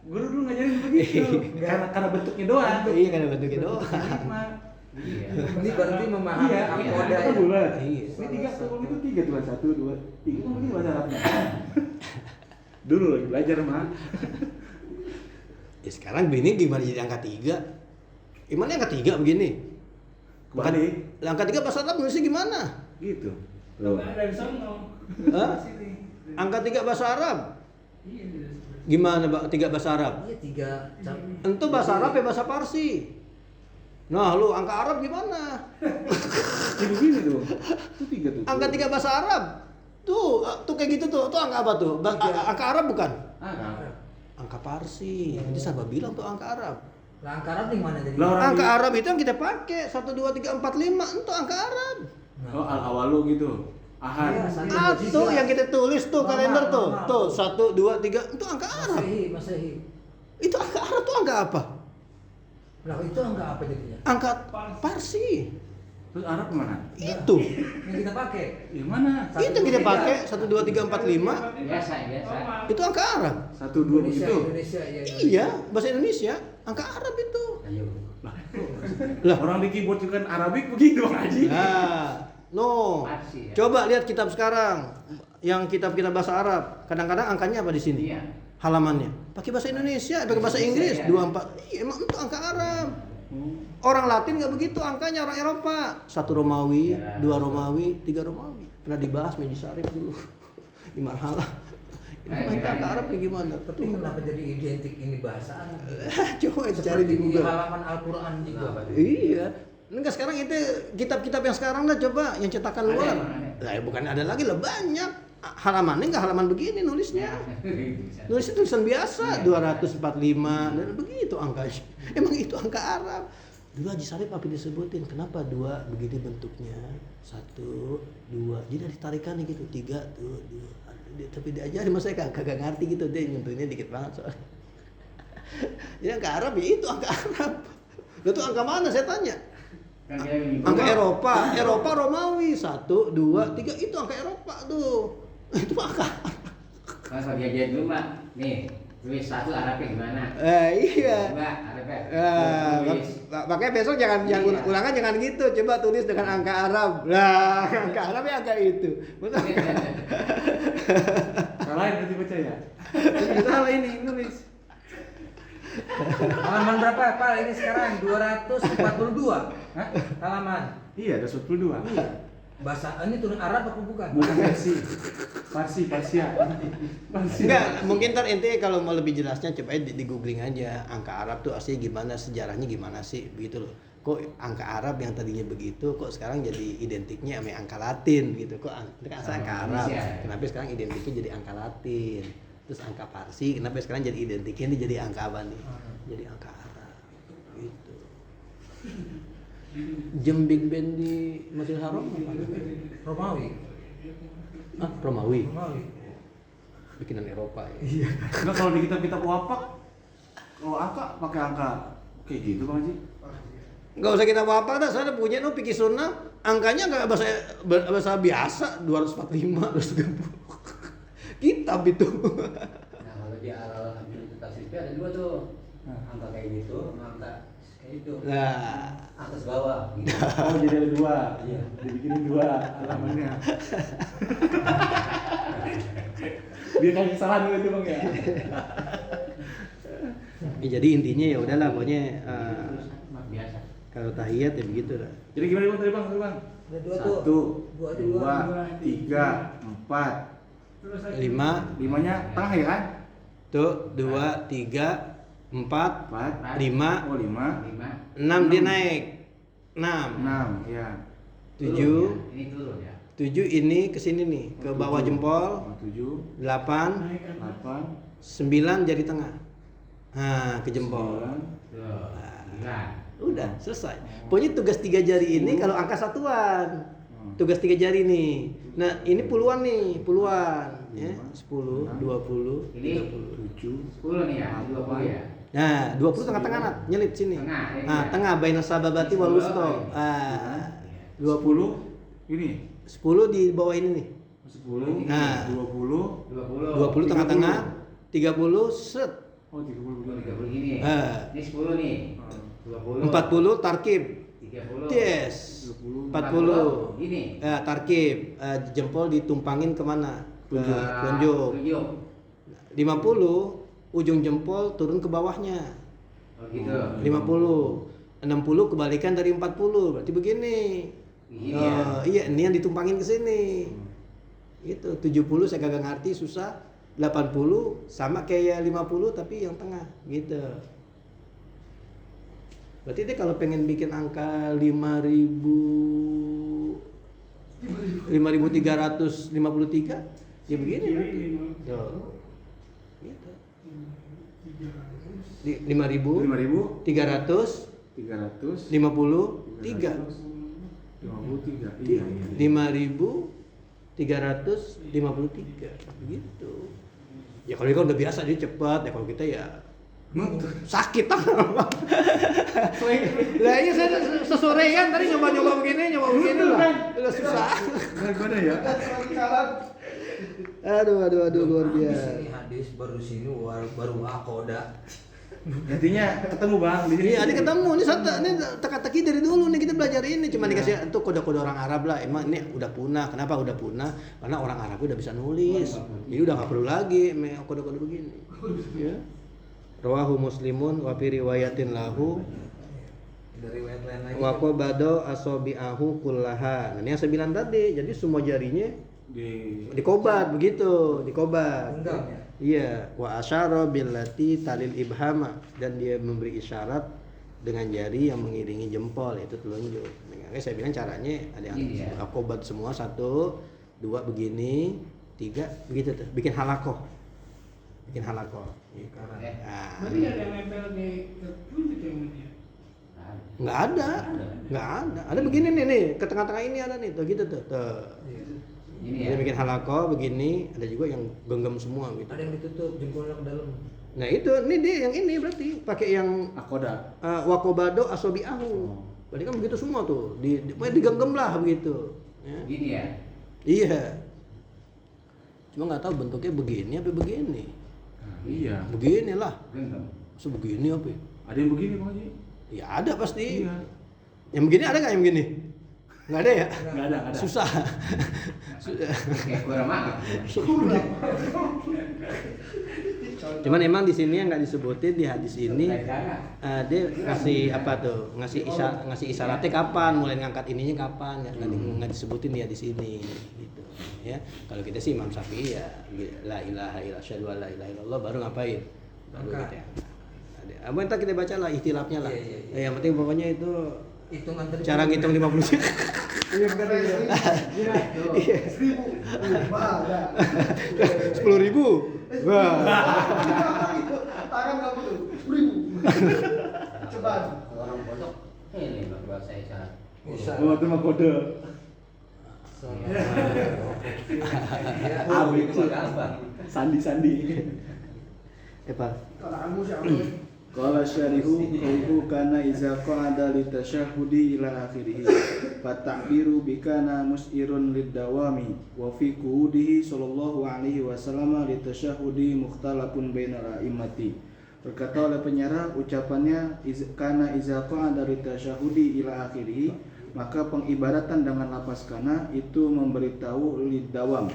Guru dulu ngajarin begitu. Karena bentuknya doang. Iya, kan bentuknya doang. 5. Iya. Ini berarti memahami Iya, angkoda kan ya. bulat. Iya. Ini 3 tuh, itu 3 tuh, 1 2 3 kan begini bahasa Arabnya. Dulu lagi belajar mah. Ya sekarang begini gimana jadi angka 3? Gimana angka 3 begini? Kebalik. Lah, angka 3 bahasa Arab nulisnya gimana? Gitu. Loh. Ada di sana. Hah? Sini. Angka 3 bahasa Arab? Iya. Gimana 3 bahasa Arab? Iya 3 cap. Itu bahasa Arab ya bahasa Parsi. Nah, lu angka Arab gimana? Jadi gini tuh. Itu 3 tuh. Angka 3 bahasa Arab. Itu Tuh kayak gitu tuh angka apa tuh? Angka Arab bukan? Ah, Angka Parsi. Jadi siapa bilang tuh angka Arab? Lah angka Arab di mana jadi? Lah, orang Angka di- Arab itu yang kita pakai 1 2 3 4 5 itu angka Arab. Oh, al-awalu gitu. Ahad. Iya, satu. Tuh yang kita tulis tuh Normal, kalender tuh. normal. Tuh 1 2 3 itu angka Arab. Masehi. Itu angka Arab tuh angka apa? Lah itu angka apa jadinya? Angka Parsi. Terus Arab kemana? Itu. Yang kita pakai. Yang mana? Itu yang kita pakai 1 2 3 4 5 biasa. itu angka Arab. 1 2 begitu. Indonesia ya. Iya, bahasa Indonesia angka Arab itu. Ayo. Lah, Orang di keyboard juga kan Arabik begitu Bang Haji. nah, no. Parsi, ya. Coba lihat kitab sekarang yang kitab-kitab bahasa Arab. Kadang-kadang angkanya apa di sini? Iya. Halamannya. Pakai bahasa Indonesia, pakai bahasa Inggris, Iya. 24. Iya, emang itu angka Arab. Orang Latin nggak begitu angkanya, orang Eropa. 1 Romawi, Ya. 2 Romawi, 3 Romawi. Pernah dibahas Meji Sarif dulu. Di Marhala. Ini angka Arab kayak gimana? Tapi kenapa jadi identik ini bahasa Arab? Coba cari di Google. halaman Al-Qur'an juga. Iya. Enggak sekarang itu kitab-kitab yang sekarang lah coba yang cetakan Ada, luar. ada. Lah ya bukan ada lagi lah banyak. Halamannya enggak halaman begini nulisnya. Nulisnya tulisan biasa 245 dan begitu angkanya. Emang itu angka Arab. Dulu Haji Sarif apa disebutin? Kenapa 2 begini bentuknya? 1 2. Jadi ada tarikannya gitu. 3 tuh 2. Tapi diajarin mas saya kagak ngerti gitu, dia nyentuhnya dikit banget soalnya. Jadi angka Arab ya itu angka Arab. Lu tuh angka mana saya tanya? Angka Eropa Romawi 1 2 3 itu angka Eropa tuh. Itu angka. Kalau dia dulu Mbak, nih tulis 1 Arabnya gimana? Iya. Mbak, Arabnya. Tulis. Makanya besok jangan Iya. ulangan jangan gitu. Coba tulis dengan angka Arab. Lah, angka Arab ya angka itu. Betul. Salahin berarti baca ya. Kita salah ini nulis. Halaman berapa Pak ini sekarang? 242. Hah? Halaman. Iya, ada 42. Bahasa ini turun Arab apa bukan? Bukan versi. Parsia. Enggak, mungkin ntar ente kalau mau lebih jelasnya coba di googling aja angka Arab tuh aslinya gimana, sejarahnya gimana sih begitu loh. Kok angka Arab yang tadinya begitu kok sekarang jadi identiknya sama angka Latin gitu. Kok asal angka Arab. Indonesia. Kenapa sekarang identiknya jadi angka Latin? Terus angka Parsi, kenapa sekarang jadi identiknya ini jadi angka apa nih? Jadi angka Arab. Gitu. Jam Big Ben di Masjidil Haram apa? Romawi. Ah, Romawi. Romawi. Bikinan Eropa ya. Enggak, kalau di kitab-kitab wafak kalau angka pakai angka kayak gitu Bang Haji. Nggak usah kita apa-apa dah, saya punya no Fikih Sunnah, angkanya nggak bahasa biasa 245, 230. Kitab itu. Nah kalau di Al-Hamid Tasrifnya ada 2 tuh, angka kayak gitu, sama angka kayak gitu, Nah, atas bawah gitu. Oh, jadi ada 2. Iya, dibikinin 2 halamannya. Biar kayak kesalahan dulu itu Bang ya. ya jadi intinya ya udahlah pokoknya Biasa. kalau tahiyat ya begitu lah. Jadi gimana Bang tadi Bang? Ada 2 tuh. 1 2 3 4. Terus aja. 5 5-nya tengah ya kan? tuh 2 3 4 4 5 Oh 5 5. 6 dia naik 6 6 ya. 7 Ini turun ya. 7 ini ke sini nih ke bawah jempol 7 8 Naik kan. 8 9 jari tengah. Nah, ke jempol. 9 Tuh. Nah. Udah selesai. Pokoknya tugas 3 jari ini kalau angka satuan. Tugas 3 jari nih. Nah, ini puluhan nih, puluhan ya. 10, 20, Ini 30. 10 nih ya, 20 ya. Nah, 20 tengah-tengah Nat, nyelip sini. Tengah, ya, Nah, ya. tengah bainas sababati wal wusta. Ah, 20 ini 10 di bawah ini nih. 10 Nah. 20 20. 20 tengah-tengah, 30 set. Oh 30 begini. 30 gini. Ah. Ini 10 nih. 20. 40 tarkib. 30. Yes. 20 40. Ini. Tarkib, jempol ditumpangin kemana? Ke Tunjuk. telunjuk. 50 ujung jempol turun ke bawahnya. Oh gitu. 50. 60 kebalikan dari 40. Berarti begini. Begini ya. Iya, ini yang ditumpangin ke sini. Gitu. 70 saya kagak ngerti, susah. 80 sama kayak 50 tapi yang tengah gitu. Berarti dia kalau pengen bikin angka 5000 5.353 ya begini berarti. Tuh. Gitu. 5.353 5.353. Iya. 5.353 begitu. Ya kalau kan udah biasa dia cepat ya, kalau kita ya sakit tangan. Lah iya saya sesorean tadi nyoba begini lah. Udah susah. Gimana ya? Aduh luar biasa. Ini hadis baru sini baru akoda. Intinya ketemu Bang di sini. Iya, ada ketemu ini teka-teki dari dulu nih kita belajar ini, cuma dikasih itu kode-kode orang Arab lah. Emang ini udah punah. Kenapa udah punah? Karena orang Arab udah bisa nulis. Jadi udah nggak perlu lagi kode-kode begini. Ya. Rawahu Muslimun wa fi riwayatin lahu Dari riwayat lain lagi. wa qabado asabi'ahu kullaha. Nah, ini yang 9 tadi. Jadi semua jarinya dikobat begitu, dikobat. Genggam ya? Iya, wa asyara billati talil ibhama, dan dia memberi isyarat dengan jari yang mengiringi jempol, yaitu telunjuk. Makanya saya bilang caranya ada yang kobat semua 1, 2 begini, 3 begitu tuh, bikin halakoh. Nah, Berarti ada yang nempel di telunjuk yang ini. nggak ada. Ada begini nih, ke tengah-tengah ini ada nih, tuh gitu tuh. Ini Dia ya. bikin halako begini, ada juga yang genggam semua gitu. Ada yang ditutup jempolnya ke dalam. Nah itu, ini dia yang ini berarti pakai yang Akoda. wakobado asobiahu. Berarti kan begitu semua tuh, digenggam lah begitu. Ya. Gini ya. Iya. Cuma nggak tahu bentuknya begini apa begini. Iya. Begini lah. Genggam. Masa begini apa? Ada yang begini Bang Haji? Ya ada pasti. Iya. Yang begini ada nggak yang begini? Nggak ada ya? Nggak ada. Susah. Kayak kurang makan. Cuman emang di sini yang nggak disebutin di hadis ini, Kayak dia ngasih apa tuh? Ngasih isyaratnya kapan, mulai ngangkat ininya kapan? Nggak disebutin di hadis ini, gitu. Ya, kalau kita sih Imam Syafi'i ya, la ilaha illallah, asyhadu an la ilaha illallah, baru ngapain? Baru Angkat. gitu ya. Apa entar kita baca lah ihtilafnya lah. Iya. Yang penting pokoknya itu Hitungan tadi. cara ngitung 50 juta. Iya benar ya. Iya. 1.000. Mahal. 10.000. Wah. Tangan kamu tuh 10.000. Coba. orang bodoh. Ini bahasa isyarat. Bisa. Oh, itu mah kode. Ah, itu mah gampang. Sandi. Pak. Tanganmu siapa? Qala syarihu qawluhu kana iza qa'ada li tasyahhudi ila akhirih fa ta'biru bi kana mus'irun lid dawami wa fi qudihi sallallahu alaihi wasallam li tasyahhudi mukhtalafun bainal a'immati. Berkata oleh penyarah ucapannya kana iza qa'ada li tasyahhudi ila akhirih, maka pengibaratan dengan lafaz kana itu memberitahu lid dawam,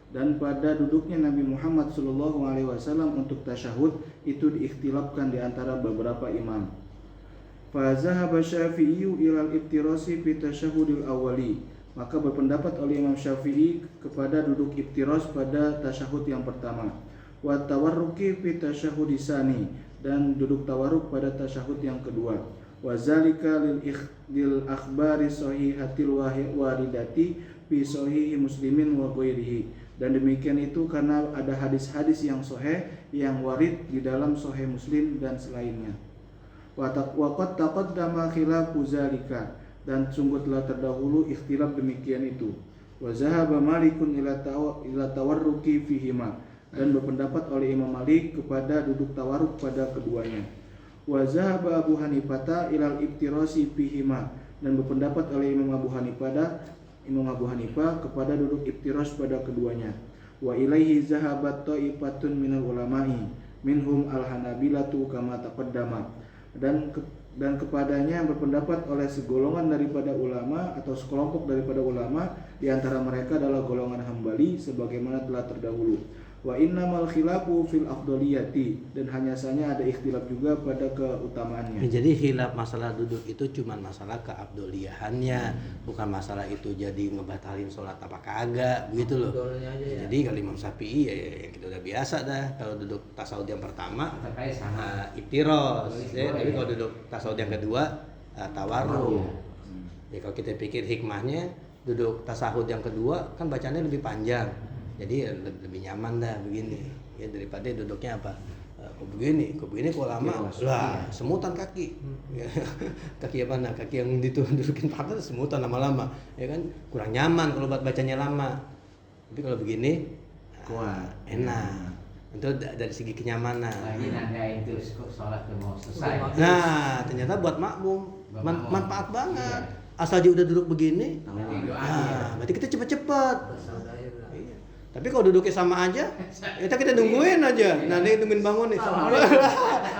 dan pada duduknya Nabi Muhammad SAW untuk tasyahud itu diikhtilafkan di antara beberapa imam. Fa zahaba Syafi'i ila al-iftirasi fi tasyahudil awwali, maka berpendapat oleh Imam Syafi'i kepada duduk iftiras pada tasyahud yang pertama. Wa tawarruki fi tasyahudis tsani, dan duduk tawarruk pada tasyahud yang kedua. Wa zalika lil akhbari sahihatil waridati fi sahihi Muslimin wa ghairihi. Dan demikian itu karena ada hadis-hadis yang sahih yang warid di dalam sahih Muslim dan selainnya. Wa qad taqaddama khilafu zalika, dan sungguh telah terdahulu ikhtilaf demikian itu. Wa zahaba Malikun ila tawarruki fihima, dan berpendapat oleh Imam Malik kepada duduk tawarruk pada keduanya. Wa zahaba Abu Hanifah ilal iftirasi fihima, dan berpendapat oleh Imam Abu Hanifah kepada duduk iftiras pada keduanya. Wa ilaihi zahabat ta'ifatun minal ulama'i minhum al-hanabilatu kama taqaddama, dan kepadanya berpendapat oleh segolongan daripada ulama atau sekelompok daripada ulama, di antara mereka adalah golongan Hambali sebagaimana telah terdahulu. Wa innamal khilafu fil afdaliyati, dan hanya saja ada ikhtilaf juga pada keutamaannya. Ya, jadi khilaf masalah duduk itu cuma masalah keabdoliahannya, bukan masalah itu jadi ngebatalin sholat apa kagak, begitu loh. Abdolnya aja ya. Jadi kalau Imam Syafi'i ya kita udah biasa dah, kalau duduk tasawuf yang pertama Terkait sama. iftiros, Ya. tapi kalau duduk tasawuf yang kedua tawarruk. Ya kalau kita pikir hikmahnya duduk tasahud yang kedua kan bacanya lebih panjang, jadi lebih nyaman dah begini ya daripada duduknya apa kok begini kok lama lah semutan kaki ya, kaki apa nah kaki yang dudukin pagar semutan lama-lama ya kan kurang nyaman kalau buat bacanya lama. Tapi kalau begini Kuat. enak itu dari segi kenyamanan. Lagi nanti itu sholat tuh mau selesai. Nah ternyata buat makmum Makmum. manfaat banget. Iya. Asal dia udah duduk begini, Nanti doa nah, berarti kita cepet-cepet. Asal daerah. Iya. Tapi kalau duduknya sama aja, kita nungguin aja. Nah, dia nungguin bangun nih.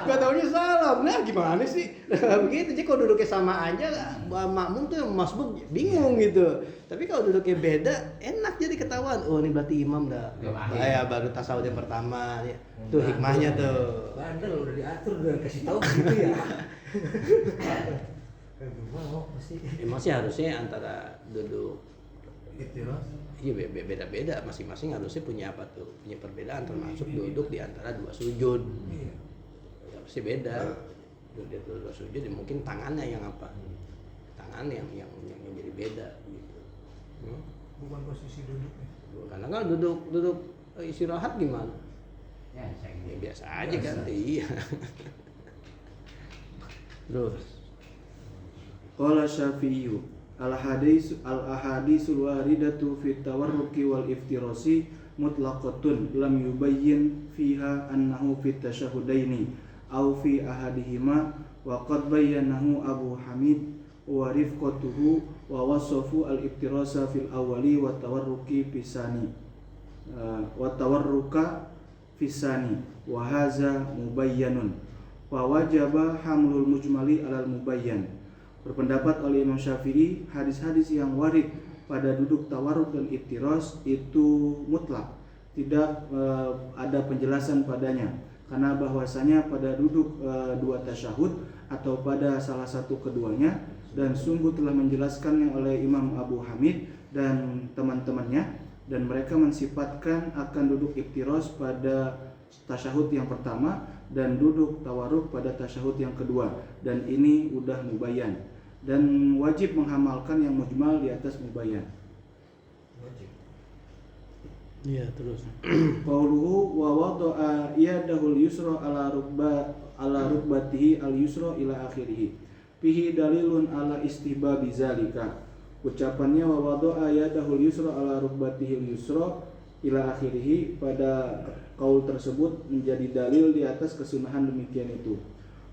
Gak taunya salam. Nah, gimana sih? Begitu. Jadi kalau duduknya sama aja, makmum tuh masbuk bingung gitu. Tapi kalau duduknya beda, enak jadi ketahuan. Oh, ini berarti imam dah. Ya, baru tasawuf yang pertama. Ya. Tuh hikmahnya tuh. Bandel udah diatur, udah kasih tahu gitu ya. Mau pasti. Emang sih harusnya antara duduk Gitu ya. iya beda-beda masing-masing harusnya punya apa tuh punya perbedaan termasuk duduk di antara dua sujud. Iya. Ya, pasti beda duduk di antara dua sujud ya, mungkin tangannya yang apa tangan yang jadi beda gitu. Bukan posisi duduknya. Karena kan duduk istirahat gimana Ya, saya ya biasa aja kan iya. Terus Qala Syafi'i al-ahadisul waridatu fit tawarruki wal iftirasi mutlaqatun lam yubayyin fiha annahu fit tasyahudaini aw fi ahadihima wa qad bayyanahu Abu Hamid wa rifqatuhu wa wasafu al-iftirasa fil awwali wa tawarruki fisani wa tawarruka fisani wa hadza mubayyanun wa wajaba hamlul mujmali alal mubayyan. Berpendapat oleh Imam Syafi'i, hadis-hadis yang warid pada duduk tawarruk dan iftiras itu mutlak, tidak ada penjelasan padanya, karena bahwasanya pada duduk dua tasyahud atau pada salah satu keduanya, dan sungguh telah menjelaskannya oleh Imam Abu Hamid dan teman-temannya, dan mereka mensifatkan akan duduk iftiras pada tasyahud yang pertama dan duduk tawarruk pada tasyahud yang kedua, dan ini udah mubayyan dan wajib menghamalkan yang mujmal di atas mubayyan. Wajib. iya terus Qauluhu wa wada'a yadahul yusra ala rukbatihi al yusra ila akhirih. Fihi dalilun ala istihbabi zalika. Ucapannya wa wada'a yadahul yusra ala rukbatihi al yusra ila akhirih, pada qaul tersebut menjadi dalil di atas kesunahan demikian itu.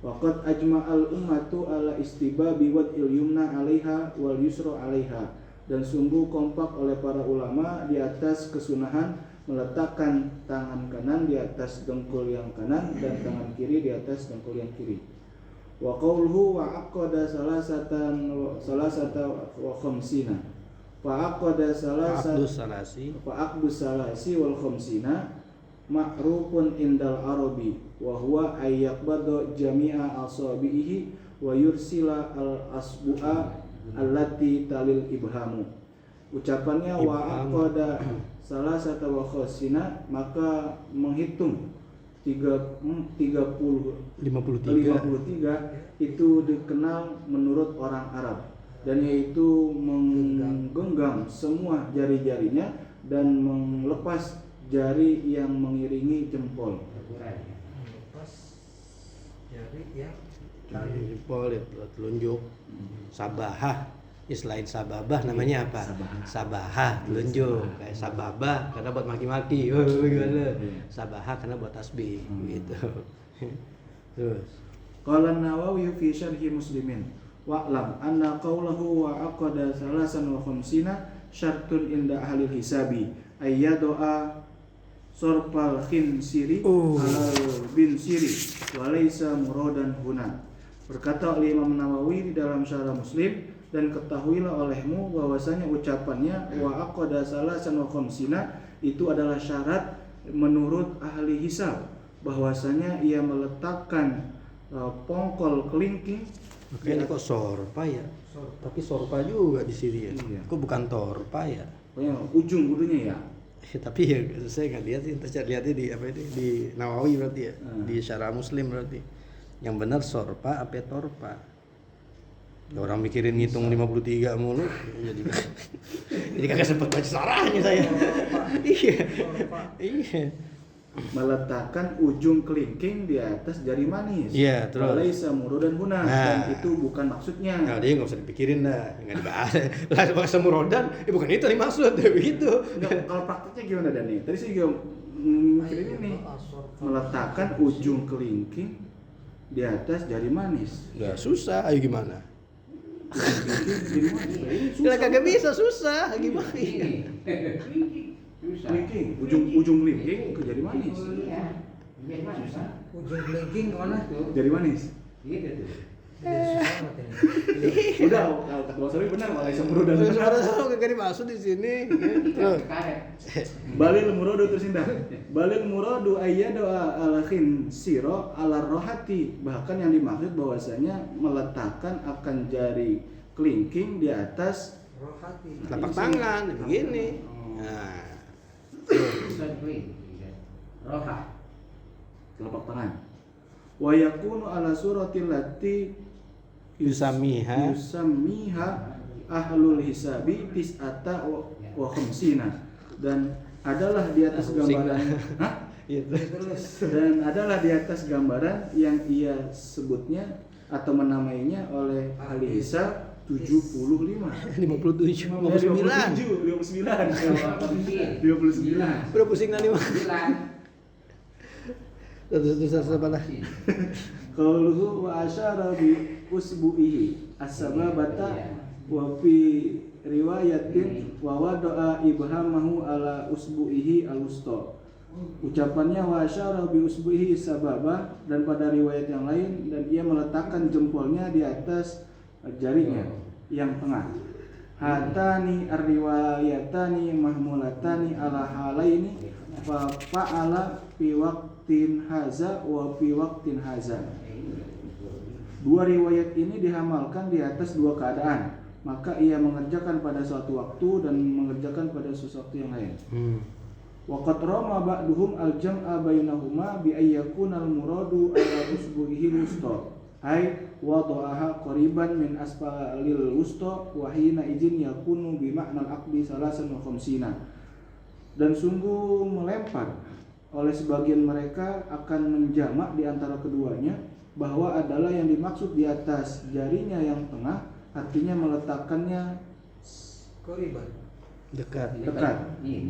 Waqad ajma'al ummatu ala istibabi wad'il yumna 'alaiha wal yusra 'alaiha, dan sungguh kompak oleh para ulama di atas kesunahan meletakkan tangan kanan di atas dengkul yang kanan dan tangan kiri di atas dengkul yang kiri. Wa qauluhu wa aqada salasata wa khamsina. Fa aqada Abdus Salasi wal khamsina ma'rufun indal arabi wa huwa ayyaqbadu jami'a asabihi wa yursila al asbu'a allati talil ibhamu. Ucapannya wa aqada salasata wa khamsina, maka menghitung 53 itu dikenal menurut orang Arab, dan yaitu menggenggam semua jari-jarinya dan melepas jari yang mengiringi jempol. Lepas jari yang jempol telunjuk sabahah. Selain sababah namanya apa? Sabahah, telunjuk. Kayak sababah karena buat maki-maki. Gimana? Sabahah karena buat tasbih gitu. Terus Qala Nawawi fi syarhi Muslimin wa'lam anna qawlahu wa aqada salasan wa khamsina syartun inda ahli hisabi ayyadoa sorpal khinsiri alal bin siri walaysa muradan huna. Berkata oleh Imam Nawawi di dalam syarah Muslim, dan ketahuilah olehmu bahwasanya ucapannya wa aqada salasan wa khamsina itu adalah syarat menurut ahli hisab, bahwasanya ia meletakkan pongkol kelingking. ini kok sorpa ya? Tapi sorpa juga di sini ya. Iya. Kok bukan torpa ya? Pokoknya ujung ujungnya ya. Tapi ya saya nggak lihat sih, saya lihatnya di apa ini di Nawawi berarti ya, di Syarah Muslim berarti. Yang benar sorpa apa torpa? Orang mikirin ngitung 53 mulu, jadi kagak sempet baca sarahnya saya. Iya, iya. Meletakkan ujung kelingking di atas jari manis. Iya, terus. Walaisa murodan huna, dan Nah. itu bukan maksudnya. Nah, dia nggak usah dipikirin dah, nggak dibahas. Lah bahasa murodan, bukan itu yang dimaksud, begitu. Enggak, kalau prakteknya gimana Dani? Tadi sih juga mikirin ini. Meletakkan ujung kelingking di atas jari manis. Udah susah, ayo gimana? Jari manis. Ini Kalau susah. kagak bisa susah, gimana? Ini. Susah. Kelingking, ujung kelingking ke jari manis. Iya. Biar mah susah. Ujung kelingking kemana? Jari manis. Gitu tuh. Susah banget ini. Udah, kalau kata Bang Sawi benar, walaisa murodan huna. Suara kagak dimaksud di sini. Tuh. Karet. Balil muradu tersindah. Balil muradu ayyadu ala khinsiro ala rohati. Bahkan yang dimaksud bahwasanya meletakkan akan jari kelingking di atas Rohati. Telapak tangan, begini. Nah, Susah dikuin. Roha. telapak tangan. Wa yakunu ala suratil lati Yusamiha. ahlul hisabi tis'ata wa khamsina. Dan adalah di atas gambaran Hah? Itu. Dan adalah di atas gambaran yang ia sebutnya atau menamainya oleh ahli hisab 75. 57, 59. 59. Sembilan. Udah pusing nanti mah. Sembilan. Terus apa lah? Qauluhu wa asyara bi usbu'ihi as-sababata wa fi riwayatin wa wada'a ibhamahu ala usbu'ihi al-wusta. Ucapannya wa asyara bi usbu'ihi sababa, dan pada riwayat yang lain dan ia meletakkan jempolnya di atas jarinya yang tengah. Hatani ar-riwayatani mahmulatani ala halaini fa fa'ala fi waqtin haza wa fi waqtin haza. Dua riwayat ini dihamalkan di atas dua keadaan, maka ia mengerjakan pada suatu waktu dan mengerjakan pada sesuatu yang lain. Wa qad rama ba'duhum al-jam'a bainahuma bi ayyakuna al-muradu ala usbu'ihi al-wusta, ay wada'aha qariban min asfalil wusta wa hina idzin yakunu bi ma'nal aqdi salasan wa khamsina. Dan sungguh melempar oleh sebagian mereka akan menjamak di antara keduanya, bahwa adalah yang dimaksud di atas jarinya yang tengah, artinya meletakkannya Koriban. Dekat. dekat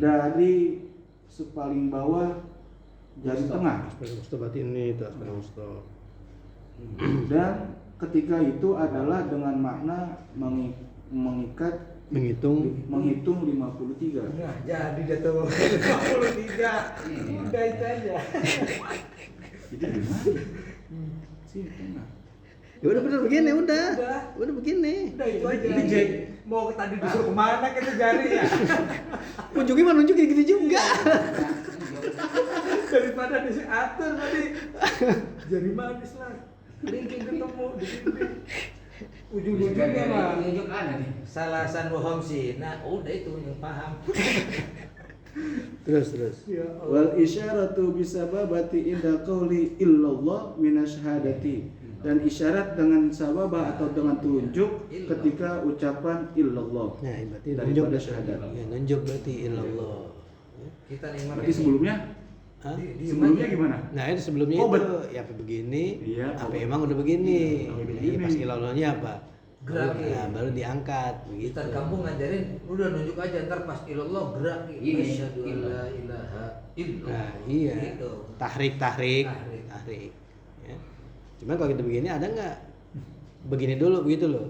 dari sepaling bawah jari tengah. Aspek berarti ini itu aspek musto. Dan ketika itu adalah dengan makna mengikat Menghitung. menghitung 53. Nah, jadi dia tuh 53. Udah itu aja. Jadi gimana? Sih tengah. Ya udah bener begini, udah. Udah. Udah begini. Udah itu aja. Ini Jack. Mau tadi disuruh kemana kita jari ya? Ujungnya mah nunjukin gitu juga. Daripada diatur tadi. Jari manis lah. Kelingking ketemu di sini. Ujung-ujungnya mah Unjuk ada nih. salasan bohong sih. Nah, udah itu yang paham. Terus. Ya Wal isyaratu bisababati inda qauli illallah minasyhadati. Dan isyarat dengan sababah atau dengan telunjuk ketika ucapan illallah. Nah, berarti Daripada nunjuk berarti. syahadat. Ya, nunjuk berarti ilallah. Kita nikmat. Berarti sebelumnya Hah? sebelumnya gimana? Nah, itu sebelumnya Oh, itu ya apa begini? Iya, Apa oh. emang udah begini? Oh, Iya, begini. pas ilallahnya apa? Gerak, Nah, iya. baru diangkat begitu. Kita di kampung ngajarin udah nunjuk aja, ntar pas ilallah gerak Ini, asyhadu an la ilaha illallah. Nah, iya. Gitu. Tahrik. Tahrik. Ya. Cuman kalau kita begini ada nggak? Begini dulu begitu loh.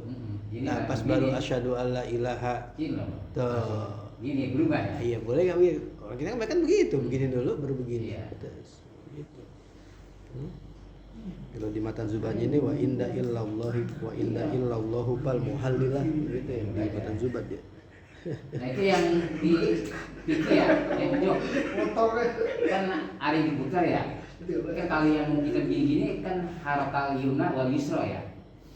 Ini Nah, lah, pas ini. baru asyhadu alla ilaha Ini loh. tuh. Ini berubah ya. Iya, boleh nggak begitu? Kalau kita kan begitu, begini dulu baru begini. Iya. Terus gitu. Kalau di matan Zubajd ini wa inda illallahi wa inda illallahu fal muhallilah gitu ya di matan Zubajd ya. Nah itu yang di pikir ya, yang jok. Kan hari diputar ya. Kan kalau yang kita gini kan harakal yumna wal yusra ya.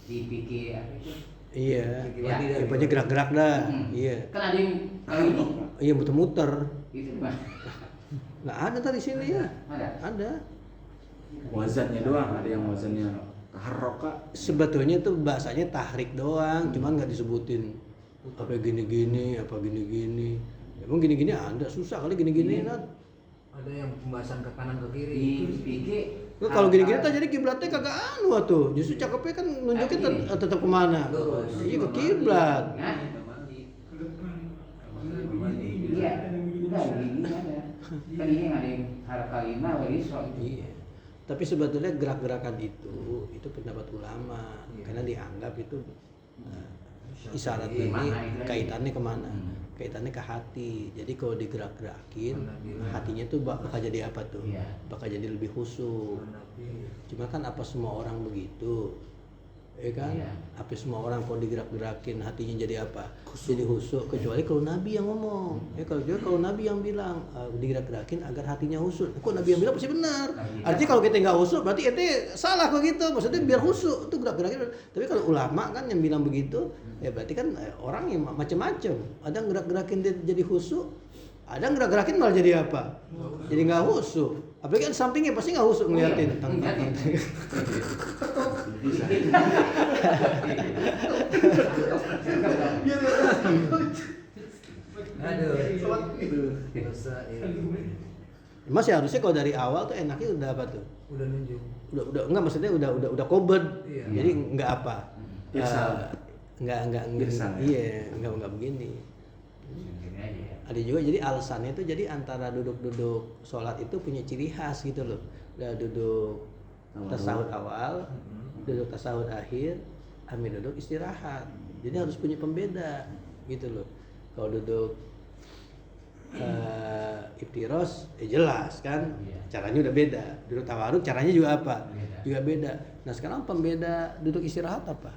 Dipikir apa itu? Iya. Ya. Ya, pokoknya gerak-gerak dah. Iya. Kan ada yang kalau ini Iya muter-muter. itu mah. Nggak ada tadi sini ya. Ada. Ada. Wazannya doang, ada yang wazannya Taharroka Sebetulnya tuh bahasanya tahrik doang, cuman nggak disebutin apa gini-gini, apa gini-gini. Emang gini-gini ada, susah kali gini-gini. Nat. Ada yang pembahasan ke kanan ke kiri. Di pikir Nah, kalau gini-gini tuh jadi kiblatnya kagak anu tuh. Justru cakepnya kan nunjukin tetap kemana? Lurus. Iya ke kiblat. Nah, Ke depan. iya, udah gini ada. Kan ini ada yang harap kalima wali soal itu. Iya. Tapi sebetulnya gerak-gerakan itu pendapat ulama, karena dianggap itu isyarat ini Mana itu? kaitannya kemana? Kaitannya ke hati. Jadi kalau digerak-gerakin, hatinya tuh bakal jadi apa tuh? Iya. Bakal jadi lebih khusyuk. Cuma kan apa semua orang begitu? Ya kan? Iya. Apa semua orang kalau digerak-gerakin hatinya jadi apa? Jadi khusyuk. Kecuali kalau Nabi yang ngomong. Ya kalau Nabi yang bilang digerak-gerakin agar hatinya khusyuk. Kok Nabi yang bilang pasti benar. Artinya kalau kita nggak khusyuk berarti ente salah kok gitu. Maksudnya biar khusyuk itu gerak-gerakin. Tapi kalau ulama kan yang bilang begitu, ya berarti kan orang yang macam-macam. Ada yang gerak-gerakin dia jadi khusyuk, ada yang gerak-gerakin malah jadi apa? Jadi nggak khusyuk. Apalagi kan sampingnya pasti nggak khusyuk ngeliatin. Aduh. Dosa Masih harusnya kalau dari awal tuh enaknya udah apa tuh? udah nunjuk. Udah enggak maksudnya udah kobed. Iya. Jadi enggak apa? Biasa. Enggak Biasa. iya, enggak begini. Gini aja ya. Ada juga jadi alasannya itu jadi antara duduk-duduk sholat itu punya ciri khas gitu loh. Udah duduk tasawuf awal, duduk tasawuf akhir, ambil duduk istirahat. Jadi harus punya pembeda gitu loh. Kalau duduk iftiros jelas kan Iya. caranya udah beda. Duduk tawaruk caranya juga apa? Beda. Juga beda. Nah, sekarang pembeda duduk istirahat apa?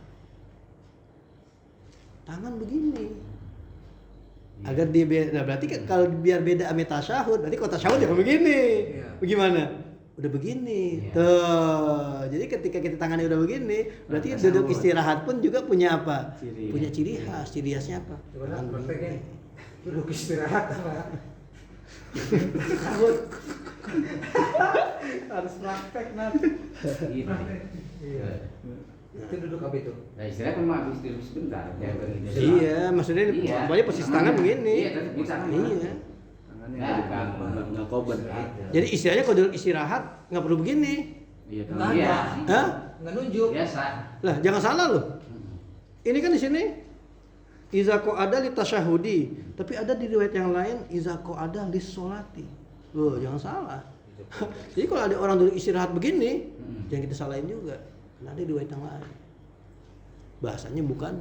Tangan begini. Agar dia beda. Nah, berarti kalau biar beda sama tasyahud, berarti kalau tasyahud ya begini. Iya. Bagaimana? Udah begini. Iya. Tuh. Jadi ketika kita tangannya udah begini, berarti Tasawuf. duduk istirahat pun juga punya apa? Ciri. Punya ciri khas. Ciri khasnya apa? Coba Tangan praktekin. begini. Duduk istirahat apa? Harus praktek nanti. Gitu. Iya. Itu duduk apa itu? Nah, istilahnya kan mau habis dulu sebentar. Ya, begitu. Iya, maksudnya Iya. pokoknya posisi tangan begini. Iya, tetap bisa. Iya. tangannya Nah, nggak kobet. Jadi istilahnya kalau duduk istirahat nggak perlu begini. Iya Enggak tangan. Iya. ada. Hah? Enggak nunjuk. Biasa. Lah, jangan salah loh. Ini kan di sini iza ada li tasyahudi, tapi ada di riwayat yang lain iza ada li sholati. Loh, jangan salah. Jadi kalau ada orang duduk istirahat begini, jangan kita salahin juga. Karena ada di riwayat yang lain. Bahasanya bukan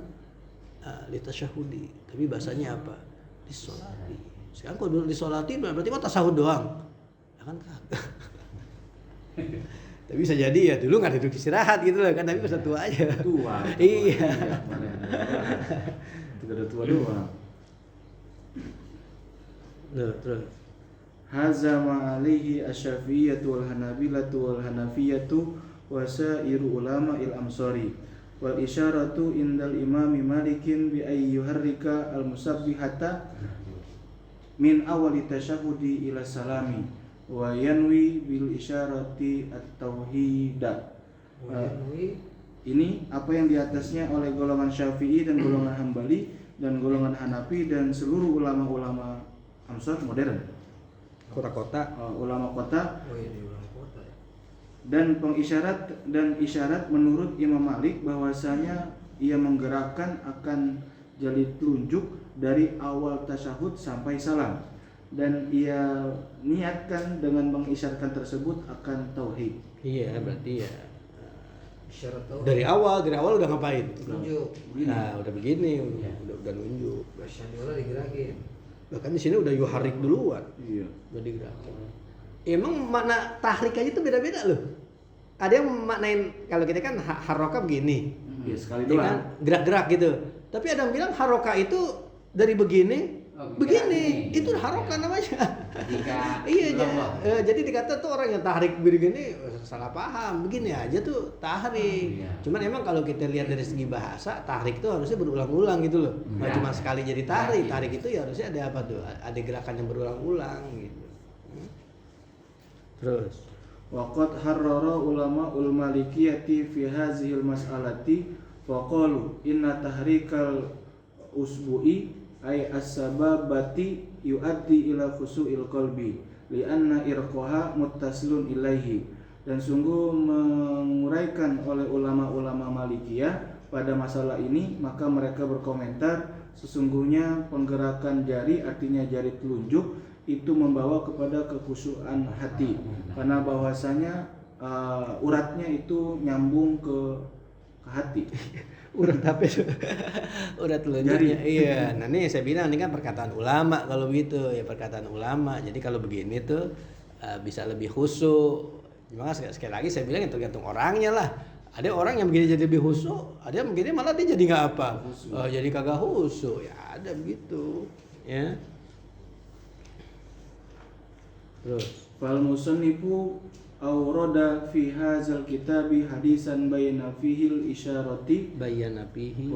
li tasyahudi, tapi bahasanya apa? Li sholati. Sekarang kalau duduk li sholati berarti mah tasahud doang. Ya kan kagak. Tapi bisa jadi ya dulu nggak duduk istirahat gitu loh kan, tapi masa tua aja. Tua. Iya. Tidak ada tua doang. Loh, terus. Haza ma alaihi asy-Syafi'iyyatu wal Hanabilatu wal Hanafiyatu wa sa'iru ulama il amsari wal isyaratu indal imami Malikin bi ay yuharrika al musabbihata min awali tasyahudi ila salami wa yanwi bil isyarati at-tauhida. Ini apa yang diatasnya oleh golongan Syafi'i dan golongan Hambali dan golongan Hanafi dan seluruh ulama-ulama Amsar modern. Kota-kota. Ulama kota Oh iya, di ulang kota ya. dan isyarat menurut Imam Malik bahwasanya ia menggerakkan akan jari telunjuk dari awal tasyahud sampai salam dan ia niatkan dengan mengisyaratkan tersebut akan tauhid. Iya, berarti ya Isyarat tahu. dari awal udah ngapain? Nunjuk. Nah, udah begini, udah nunjuk. Syadiola digerakin. Bahkan di sini udah yuharik duluan, Iya. udah digerakin. Emang makna tahrik aja tuh beda-beda loh. Ada yang maknain kalau kita kan haroka begini, Iya sekali ya kan doang. gerak-gerak gitu. Tapi ada yang bilang haroka itu dari begini, begini, itu haroka namanya. Ketika Iya, belum, jadi dikata tuh orang yang tahrik begini salah paham. Begini aja tuh tahrik. Iya. Cuman emang kalau kita lihat dari segi bahasa, tahrik itu harusnya berulang-ulang gitu loh. Nggak Iya. cuma sekali jadi tahrik. Iya. Tahrik itu ya harusnya ada apa tuh? Ada gerakan yang berulang-ulang gitu. Terus Wa qad harrara ulama'ul malikiyati fi hazihil mas'alati faqalu inna tahrikal usbu'i ay as-sababati yuaddi ila khusu'il qalbi li'anna irqaha muttasilun ilaihi. Dan sungguh menguraikan oleh ulama-ulama Malikiyah pada masalah ini, maka mereka berkomentar sesungguhnya penggerakan jari, artinya jari telunjuk, itu membawa kepada kekhusyuan hati, karena bahwasanya uratnya itu nyambung ke hati. Urat apa itu? Urat telunjuknya. Iya. Nah ini saya bilang ini kan perkataan ulama kalau begitu ya, perkataan ulama. Jadi kalau begini tuh bisa lebih khusyuk. Cuma sekali lagi saya bilang tergantung orangnya lah. Ada orang yang begini jadi lebih khusyuk, ada yang begini malah dia jadi nggak apa, jadi kagak khusyuk. Ya ada begitu. Ya. Terus. Fal musannifu awrada fi hadzal kitabi hadisan bayna fihil isyarati Bayana fihi.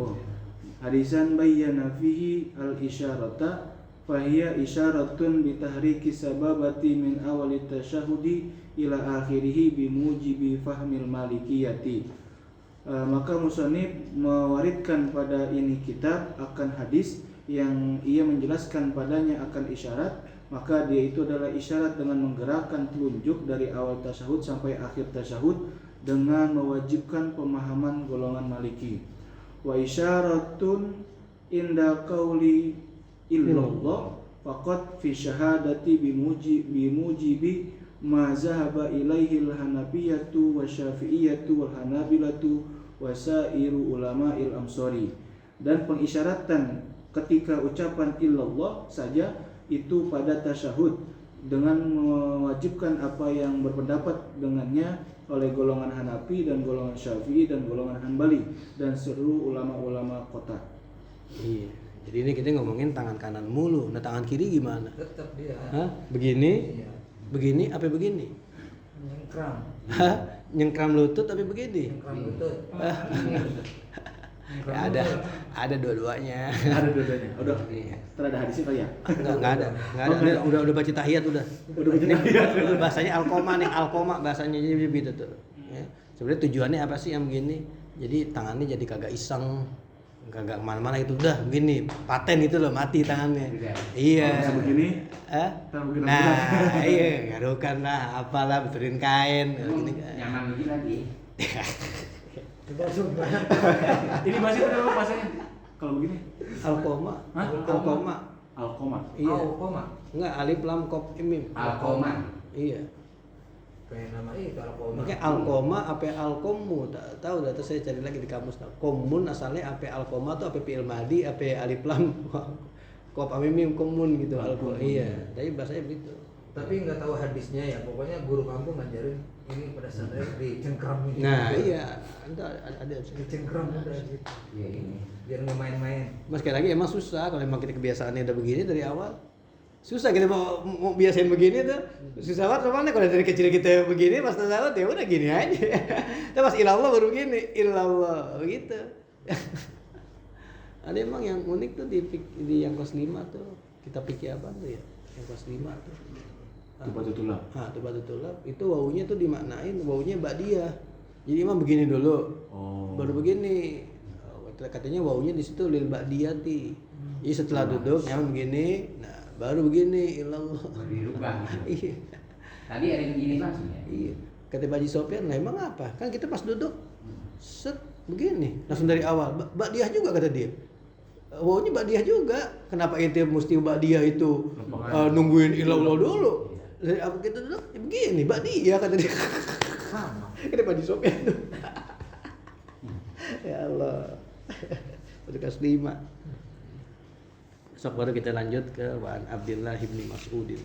hadisan bayyana fihi al isyarata fahiya isyaratun bi tahriki sababati min awali tasyahudi ila akhirih bi mujibi fahmil malikiyati. Maka musannif mewaridkan pada ini kitab akan hadis yang ia menjelaskan padanya akan isyarat, maka dia itu adalah isyarat dengan menggerakkan telunjuk dari awal tasyahud sampai akhir tasyahud dengan mewajibkan pemahaman golongan Maliki. Wa isyaratun inda qauli illallah faqad fi syahadati bimujibi ma zahaba ilaihi al-hanafiyatu wa syafi'iyatu wal hanabilatu wa sairu ulama'il amsari. Dan pengisyaratan ketika ucapan illallah saja itu pada tasyahud dengan mewajibkan apa yang berpendapat dengannya oleh golongan Hanafi dan golongan Syafi'i dan golongan Hanbali dan seluruh ulama-ulama kota. Iya. Jadi ini kita ngomongin tangan kanan mulu. Nah tangan kiri gimana? Tetap dia. Hah? Begini? Iya. Begini apa begini? Nyengkram. Hah? Nyengkram lutut tapi begini? Nyengkram lutut. Ya, ada dua-duanya. Ada dua-duanya. Udah. Iya. Terada hadisnya kali ya? Enggak ada. Udah baca tahiyat udah. Udah baca tahiyat. Ini bahasanya alkoma nih, alkoma bahasanya jadi begitu tuh. Ya. Sebenarnya tujuannya apa sih yang begini? Jadi tangannya jadi kagak iseng, kagak kemana-mana itu udah begini, paten itu loh, mati tangannya. Iya. Kalau bisa begini, Nah, iya, garukan lah, apalah, betulin kain, gini. Nyaman begini lagi. ini masih ada apa bahasanya? Kalau begini? Alkoma. Hah? Alkoma. Alkoma. Iya. Alkoma. Enggak, alif lam kop mim. Alkoma. Iya. Kayak nama itu alkoma. Makanya alkoma apa alkomu, tak tahu dah, terus saya cari lagi di kamus. Komun asalnya apa alkoma tuh apa fi'il madhi, apa alif lam kop mim komun gitu alkoma. Iya, tapi bahasanya begitu. Tapi nggak tahu hadisnya ya, pokoknya guru kampung ngajarin ini pada saat dicengkram gitu. Nah, iya, ada Dicengkram udah gitu. Iya ini. Biar nggak main-main. Mas sekali lagi emang susah kalau emang kita kebiasaannya udah begini dari awal. Susah kita mau biasain begini tuh. Susah banget soalnya kalau dari kecil kita begini pas tasawuf ya udah gini aja. Tapi pas ilallah baru gini, ilallah begitu. Ada emang yang unik tuh di yang kelas 5 tuh. Kita pikir apa tuh ya? Yang kelas 5 tuh. Tubatutullah. Tubatutullah itu wawunya tuh dimaknain wawunya ba'diyah. Jadi emang begini dulu. Baru begini. Katanya wawunya di situ lil ba'diyati. Jadi setelah duduk nyaman begini, nah baru begini ilallah. Dirubah. Iya. Tadi ada yang begini langsung ya. Iya. Kata Baji Sofyan, nah emang apa? Kan kita pas duduk set begini, langsung dari awal. Ba'diyah juga kata dia. Wawunya ba'diyah juga. Kenapa ente mesti ba'diyah itu nungguin ilallah dulu? Dari apa kita duduk? Ya begini, ba'diyah kata dia. Sama. Kata Baji Sofyan tuh. Ya Allah. Udah kelas 5. Besok baru kita lanjut ke Wa'an Abdillah ibni Mas'udin.